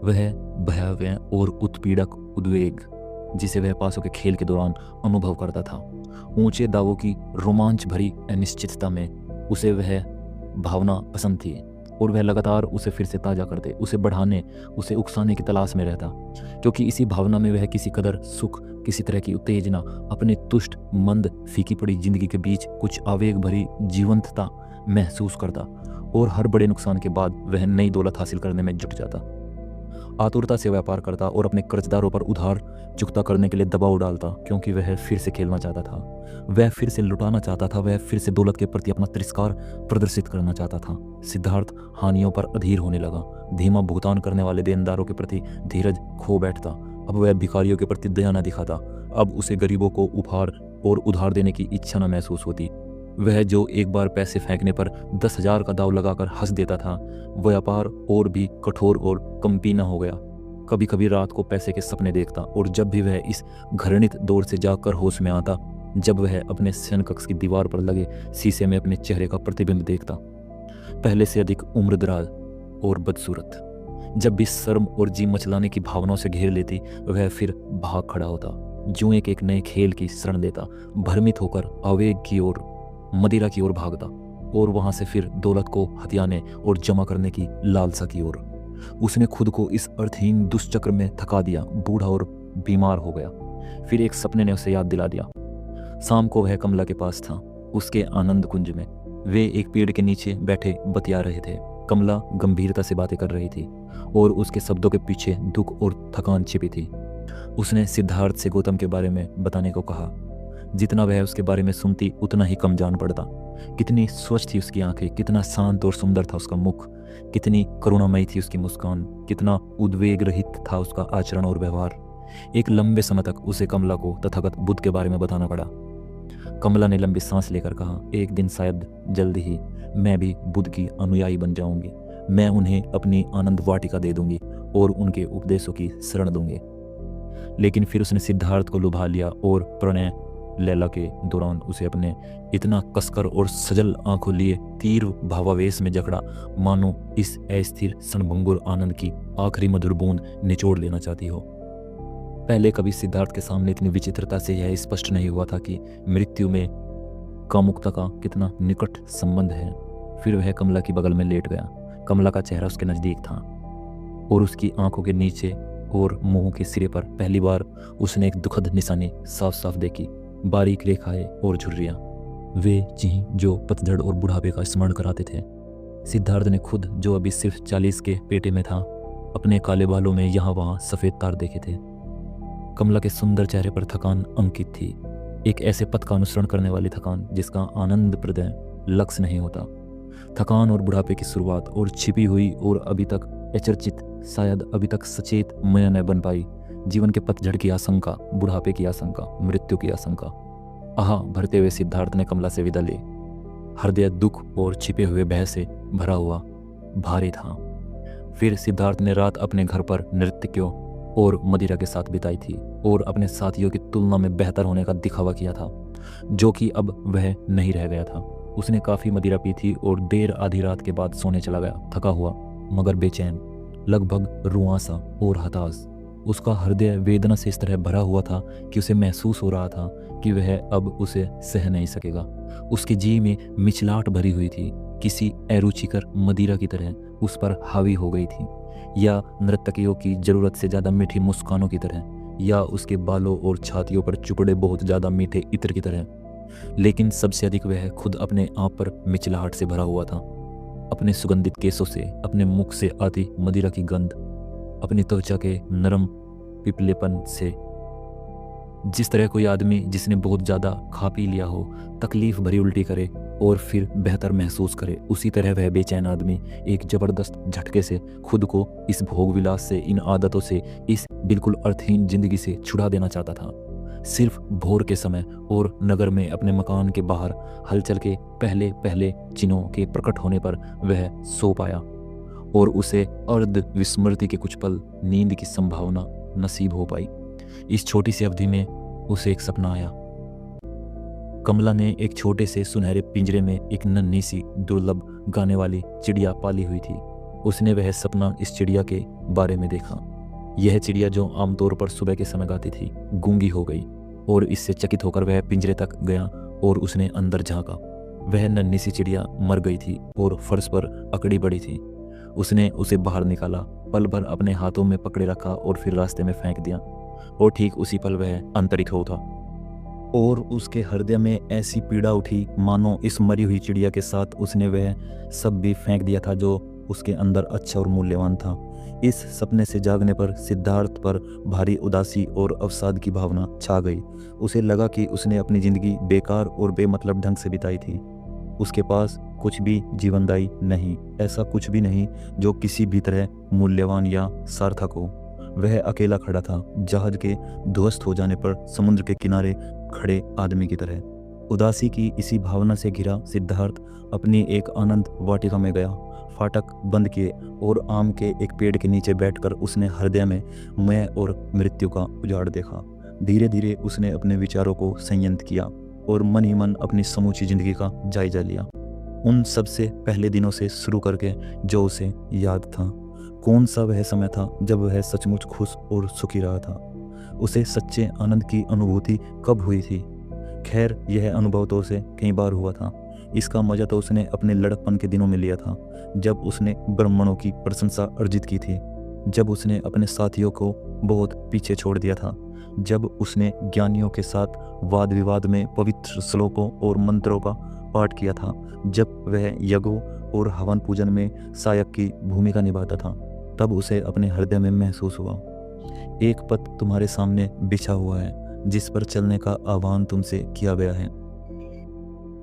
वह भयावह और उत्पीड़क उद्वेग जिसे वह पासों के खेल के दौरान अनुभव करता था। ऊंचे दावों की रोमांच भरी अनिश्चितता में उसे वह भावना पसंद थी और वह लगातार उसे फिर से ताज़ा करते, उसे बढ़ाने, उसे उकसाने की तलाश में रहता, क्योंकि इसी भावना में वह किसी कदर सुख, किसी तरह की उत्तेजना, अपने तुष्ट मंद फीकी पड़ी जिंदगी के बीच कुछ आवेग भरी जीवंतता महसूस करता और हर बड़े नुकसान के बाद वह नई दौलत हासिल करने में जुट जाता। आतुरता से व्यापार करता और अपने कर्जदारों पर उधार चुकता करने के लिए दबाव डालता, क्योंकि वह फिर से खेलना चाहता था, वह फिर से लुटाना चाहता था, वह फिर से दौलत के प्रति अपना तिरस्कार प्रदर्शित करना चाहता था। सिद्धार्थ हानियों पर अधीर होने लगा। धीमा भुगतान करने वाले देनदारों के प्रति धीरज खो बैठता। अब वह भिखारियों के प्रति दया न दिखाता। अब उसे गरीबों को उपहार और उधार देने की इच्छा न महसूस होती। वह जो एक बार पैसे फेंकने पर 10,000 का दाव लगाकर हंस देता था, व्यापार और भी कठोर और कमपीना हो गया। कभी कभी रात को पैसे के सपने देखता और जब भी वह इस घृणित दौर से जाकर होश में आता, जब वह अपने शयन कक्ष की दीवार पर लगे शीशे में अपने चेहरे का प्रतिबिंब देखता, पहले से अधिक उम्रदराज और बदसूरत, जब भी शर्म और जी मचलाने की भावनाओं से घेर लेती, वह फिर भाग खड़ा होता, जुए के एक नए खेल की शरण लेता, भ्रमित होकर आवेग की ओर, मदिरा की ओर भागता और वहां से फिर दौलत को हथियाने और जमा करने की लालसा की ओर। उसने खुद को इस अर्थहीन दुष्चक्र में थका दिया, बूढ़ा और बीमार हो गया। फिर एक सपने ने उसे याद दिला दिया। शाम को वह कमला के पास था, उसके आनंद कुंज में। वे एक पेड़ के नीचे बैठे बतिया रहे थे। कमला गंभीरता से बातें कर रही थी और उसके शब्दों के पीछे दुख और थकान छिपी थी। उसने सिद्धार्थ से गौतम के बारे में बताने को कहा। जितना वह उसके बारे में सुनती उतना ही कम जान पड़ता। कितनी स्वच्छ थी उसकी आंखें, कितना शांत और सुंदर था उसका मुख, कितनी करुणामयी थी उसकी मुस्कान, कितना उद्वेग रहित था उसका आचरण और व्यवहार। एक लंबे समय तक उसे कमला को तथागत बुद्ध के बारे में बताना पड़ा। कमला ने लंबी सांस लेकर कहा, एक दिन शायद जल्द ही मैं भी बुद्ध की अनुयायी बन जाऊंगी। मैं उन्हें अपनी आनंद वाटिका दे दूंगी और उनके उपदेशों की शरण दूंगी। लेकिन फिर उसने सिद्धार्थ को लुभा लिया और प्रणय लैला के दौरान उसे अपने इतना कसकर और सजल आंखों लिए तीव्र भावावेश में जकड़ा, मानो इस अस्थिर क्षणभंगुर आनंद की आखिरी मधुर बूंद निचोड़ लेना चाहती हो। पहले कभी सिद्धार्थ के सामने इतनी विचित्रता से यह स्पष्ट नहीं हुआ था कि मृत्यु में कामुकता का कितना निकट संबंध है। फिर वह कमला की बगल में लेट गया। कमला का चेहरा उसके नजदीक था और उसकी आंखों के नीचे और मुंह के सिरे पर पहली बार उसने एक दुखद निशानी साफ साफ देखी। बारीक रेखाएं और झुर्रियां, वे चिन्ह जो पतझड़ और बुढ़ापे का स्मरण कराते थे। सिद्धार्थ ने खुद, जो अभी सिर्फ 40 के पेटे में था, अपने काले बालों में यहाँ वहाँ सफ़ेद तार देखे थे। कमला के सुंदर चेहरे पर थकान अंकित थी, एक ऐसे पथ का अनुसरण करने वाली थकान जिसका आनंदप्रद लक्ष्य नहीं होता। थकान और बुढ़ापे की शुरुआत, और छिपी हुई और अभी तक अचर्चित, शायद अभी तक सचेत मैं न बन पाई जीवन के पतझड़ की आशंका, बुढ़ापे की आशंका, मृत्यु की आशंका। आहा भरते हुए सिद्धार्थ ने कमला से विदा ली। हृदय दुख और छिपे हुए भय से भरा हुआ भारी था। फिर सिद्धार्थ ने रात अपने घर पर नृत्यों और मदिरा के साथ बिताई थी और अपने साथियों की तुलना में बेहतर होने का दिखावा किया था, जो कि अब वह नहीं रह गया था। उसने काफ़ी मदिरा पी थी और देर आधी रात के बाद सोने चला गया, थका हुआ मगर बेचैन, लगभग रुआंसा और हताश। उसका हृदय वेदना से इस तरह भरा हुआ था कि उसे महसूस हो रहा था कि वह अब उसे सह नहीं सकेगा। उसके जी में मिचलाट भरी हुई थी, किसी अरुचिकर मदिरा की तरह उस पर हावी हो गई थी, या नर्तकियों की ज़रूरत से ज़्यादा मीठी मुस्कानों की तरह, या उसके बालों और छातियों पर चुपड़े बहुत ज़्यादा मीठे इत्र की तरह। लेकिन सबसे अधिक वह खुद अपने आप पर मिचलाहट से भरा हुआ था, अपने सुगंधित केसों से, अपने मुख से आती मदिरा की गंध, अपनी त्वचा के नरम पिपलेपन से। जिस तरह कोई आदमी जिसने बहुत ज़्यादा खा पी लिया हो तकलीफ भरी उल्टी करे और फिर बेहतर महसूस करे, उसी तरह वह बेचैन आदमी एक ज़बरदस्त झटके से खुद को इस भोग विलास से, इन आदतों से, इस बिल्कुल अर्थहीन जिंदगी से छुड़ा देना चाहता था। सिर्फ भोर के समय और नगर में अपने मकान के बाहर हलचल के पहले पहले चिन्हों के प्रकट होने पर वह सो पाया और उसे अर्ध विस्मृति के कुछ पल नींद की संभावना नसीब हो पाई। इस छोटी सी अवधि में उसे एक सपना आया। कमला ने एक छोटे से सुनहरे पिंजरे में एक नन्ही सी दुर्लभ गाने वाली चिड़िया पाली हुई थी। उसने वह सपना इस चिड़िया के बारे में देखा। यह चिड़िया, जो आमतौर पर सुबह के समय गाती थी, गूंगी हो गई और इससे चकित होकर वह पिंजरे तक गया और उसने अंदर झांका। वह नन्ही सी चिड़िया मर गई थी और फर्श पर अकड़ी पड़ी थी। उसने उसे बाहर निकाला, पल भर अपने हाथों में पकड़े रखा और फिर रास्ते में फेंक दिया, और ठीक उसी पल वह अंतरित हो उठा। और उसके हृदय में ऐसी पीड़ा उठी मानो इस मरी हुई चिड़िया के साथ उसने वह सब भी फेंक दिया था जो उसके अंदर अच्छा और मूल्यवान था। इस सपने से जागने पर सिद्धार्थ पर भारी उदासी और अवसाद की भावना छा गई। उसे लगा कि उसने अपनी जिंदगी बेकार और बेमतलब ढंग से बिताई थी। उसके पास कुछ भी जीवनदायी नहीं, ऐसा कुछ भी नहीं जो किसी भी तरह मूल्यवान या सार्थक हो। वह अकेला खड़ा था, जहाज के ध्वस्त हो जाने पर समुद्र के किनारे खड़े आदमी की तरह। उदासी की इसी भावना से घिरा सिद्धार्थ अपनी एक आनंद वाटिका में गया। फाटक बंद किए और आम के एक पेड़ के नीचे बैठकर उसने हृदय में मैं और मृत्यु का उजाड़ देखा। धीरे धीरे उसने अपने विचारों को संयत किया और मन ही मन अपनी समूची जिंदगी का जायजा लिया, उन सबसे पहले दिनों से शुरू करके जो उसे याद था। कौन सा वह समय था जब वह सचमुच खुश और सुखी रहा था? उसे सच्चे आनंद की अनुभूति कब हुई थी? खैर, यह अनुभव तो उसे कई बार हुआ था। इसका मजा तो उसने अपने लड़कपन के दिनों में लिया था, जब उसने ब्राह्मणों की प्रशंसा अर्जित की थी, जब उसने अपने साथियों को बहुत पीछे छोड़ दिया था, जब उसने ज्ञानियों के साथ वाद विवाद में पवित्र श्लोकों और मंत्रों का पाठ किया था, जब वह यज्ञों और हवन पूजन में सहायक की भूमिका निभाता था। तब उसे अपने हृदय में महसूस हुआ, एक पथ तुम्हारे सामने बिछा हुआ है जिस पर चलने का आह्वान तुमसे किया गया है।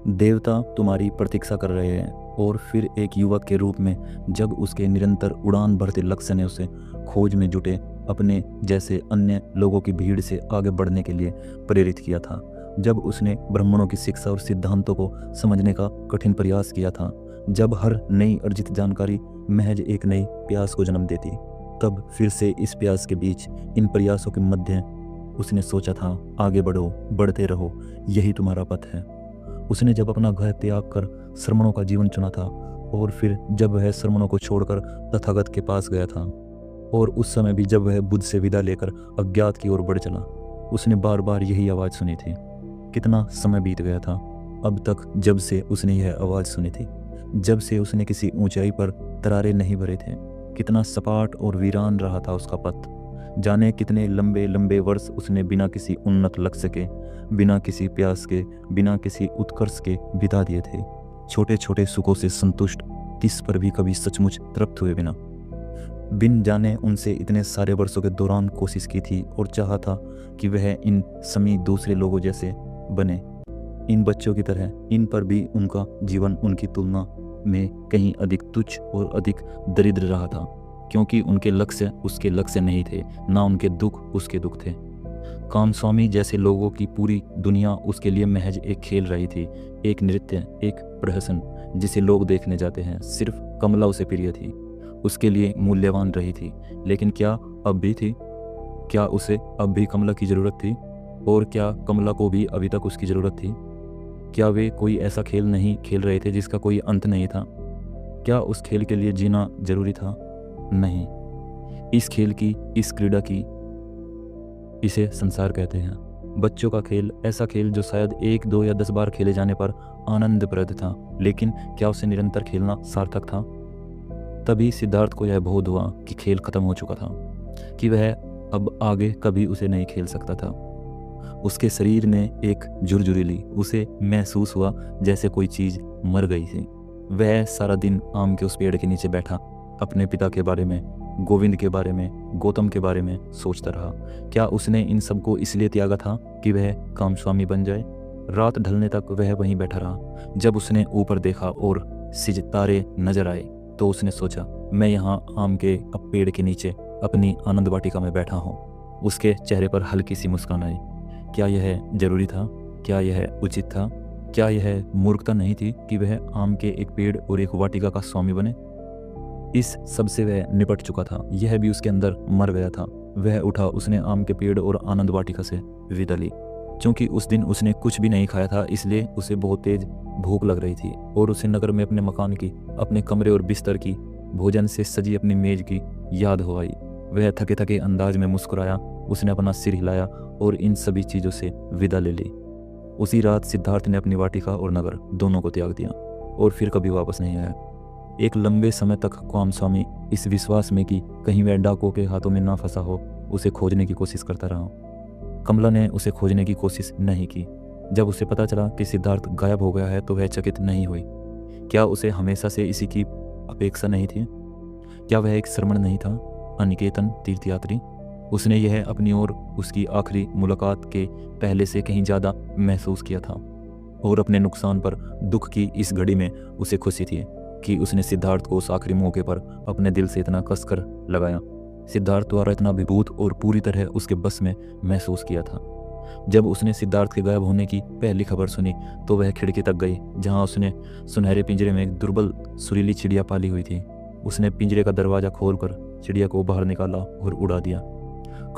देवता तुम्हारी प्रतीक्षा कर रहे हैं। और फिर एक युवक के रूप में जब उसके निरंतर उड़ान भरते लक्ष्य ने उसे खोज में जुटे अपने जैसे अन्य लोगों की भीड़ से आगे बढ़ने के लिए प्रेरित किया था, जब उसने ब्राह्मणों की शिक्षा और सिद्धांतों को समझने का कठिन प्रयास किया था, जब हर नई अर्जित जानकारी महज एक नई प्यास को जन्म देती, तब फिर से इस प्यास के बीच, इन प्रयासों के मध्य उसने सोचा था, आगे बढ़ो, बढ़ते रहो, यही तुम्हारा पथ है। उसने जब अपना घर त्याग कर श्रमणों का जीवन चुना था, और फिर जब वह श्रमणों को छोड़कर तथागत के पास गया था, और उस समय भी जब वह बुद्ध से विदा लेकर अज्ञात की ओर बढ़ चला, उसने बार बार यही आवाज़ सुनी थी। कितना समय बीत गया था अब तक जब से उसने यह आवाज़ सुनी थी, जब से उसने किसी ऊंचाई पर तरारे नहीं भरे थे। कितना सपाट और वीरान रहा था उसका पथ। जाने कितने लंबे लंबे वर्ष उसने बिना किसी उन्नत लक्ष्य के, बिना किसी प्यास के, बिना किसी उत्कर्ष के बिता दिए थे। छोटे छोटे सुखों से संतुष्ट, किस पर भी कभी सचमुच तृप्त हुए बिना। बिन जाने उनसे इतने सारे वर्षों के दौरान कोशिश की थी और चाहा था कि वह इन सभी दूसरे लोगों जैसे बने, इन बच्चों की तरह। इन पर भी उनका जीवन उनकी तुलना में कहीं अधिक तुच्छ और अधिक दरिद्र रहा था, क्योंकि उनके लक्ष्य उसके लक्ष्य नहीं थे, ना उनके दुख उसके दुख थे। कामस्वामी जैसे लोगों की पूरी दुनिया उसके लिए महज एक खेल रही थी, एक नृत्य, एक प्रहसन जिसे लोग देखने जाते हैं। सिर्फ कमला उसे प्रिय थी, उसके लिए मूल्यवान रही थी। लेकिन क्या अब भी थी? क्या उसे अब भी कमला की ज़रूरत थी? और क्या कमला को भी अभी तक उसकी ज़रूरत थी? क्या वे कोई ऐसा खेल नहीं खेल रहे थे जिसका कोई अंत नहीं था? क्या उस खेल के लिए जीना जरूरी था? नहीं। इस खेल की, इस क्रीड़ा की, इसे संसार कहते हैं। बच्चों का खेल, ऐसा खेल जो शायद 1, 2 या 10 बार खेले जाने पर आनंदप्रद था, लेकिन क्या उसे निरंतर खेलना सार्थक था? तभी सिद्धार्थ को यह बोध हुआ कि खेल खत्म हो चुका था, कि वह अब आगे कभी उसे नहीं खेल सकता था। उसके शरीर में एक झुरझुरी ली, उसे महसूस हुआ जैसे कोई चीज़ मर गई थी। वह सारा दिन आम के उस पेड़ के नीचे बैठा अपने पिता के बारे में, गोविंद के बारे में, गौतम के बारे में सोचता रहा। क्या उसने इन सबको इसलिए त्यागा था कि वह कामस्वामी बन जाए? रात ढलने तक वह वहीं बैठा रहा। जब उसने ऊपर देखा और सितारे नजर आए तो उसने सोचा, मैं यहाँ आम के पेड़ के नीचे अपनी आनंद वाटिका में बैठा हूँ। उसके चेहरे पर हल्की सी मुस्कान आई। क्या यह जरूरी था? क्या यह उचित था? क्या यह मूर्खता नहीं थी कि वह आम के एक पेड़ और एक वाटिका का स्वामी बने? इस सब से वह निपट चुका था, यह भी उसके अंदर मर गया था। वह उठा, उसने आम के पेड़ और आनंद वाटिका से विदा ली। क्योंकि उस दिन उसने कुछ भी नहीं खाया था, इसलिए उसे बहुत तेज भूख लग रही थी और उसे नगर में अपने मकान की, अपने कमरे और बिस्तर की, भोजन से सजी अपनी मेज की याद हो आई। वह थके थके अंदाज में मुस्कुराया, उसने अपना सिर हिलाया और इन सभी चीज़ों से विदा ले ली। उसी रात सिद्धार्थ ने अपनी वाटिका और नगर दोनों को त्याग दिया और फिर कभी वापस नहीं आया। एक लंबे समय तक कामस्वामी इस विश्वास में कि कहीं वह डाकुओं के हाथों में ना फंसा हो, उसे खोजने की कोशिश करता रहा। कमला ने उसे खोजने की कोशिश नहीं की। जब उसे पता चला कि सिद्धार्थ गायब हो गया है तो वह चकित नहीं हुई। क्या उसे हमेशा से इसी की अपेक्षा नहीं थी? क्या वह एक श्रमण नहीं था, अनिकेतन तीर्थयात्री? उसने यह अपनी ओर उसकी आखिरी मुलाकात के पहले से कहीं ज़्यादा महसूस किया था और अपने नुकसान पर दुख की इस घड़ी में उसे खुशी थी कि उसने सिद्धार्थ को उस आखिरी मौके पर अपने दिल से इतना कसकर लगाया, सिद्धार्थ द्वारा इतना विभूत और पूरी तरह उसके बस में महसूस किया था। जब उसने सिद्धार्थ के गायब होने की पहली खबर सुनी तो वह खिड़की तक गई जहां उसने सुनहरे पिंजरे में एक दुर्बल सुरीली चिड़िया पाली हुई थी। उसने पिंजरे का दरवाज़ा खोलकर चिड़िया को बाहर निकाला और उड़ा दिया।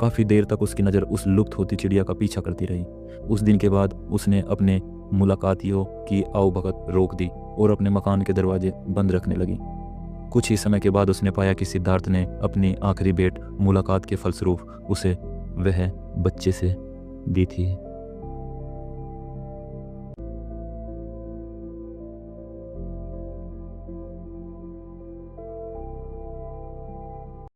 काफ़ी देर तक उसकी नज़र उस लुप्त होती चिड़िया का पीछा करती रही। उस दिन के बाद उसने अपने मुलाकातियों की आवभगत रोक दी और अपने मकान के दरवाजे बंद रखने लगी। कुछ ही समय के बाद उसने पाया कि सिद्धार्थ ने अपनी आखिरी भेंट मुलाकात के फलस्वरूप उसे वह बच्चे से दी थी।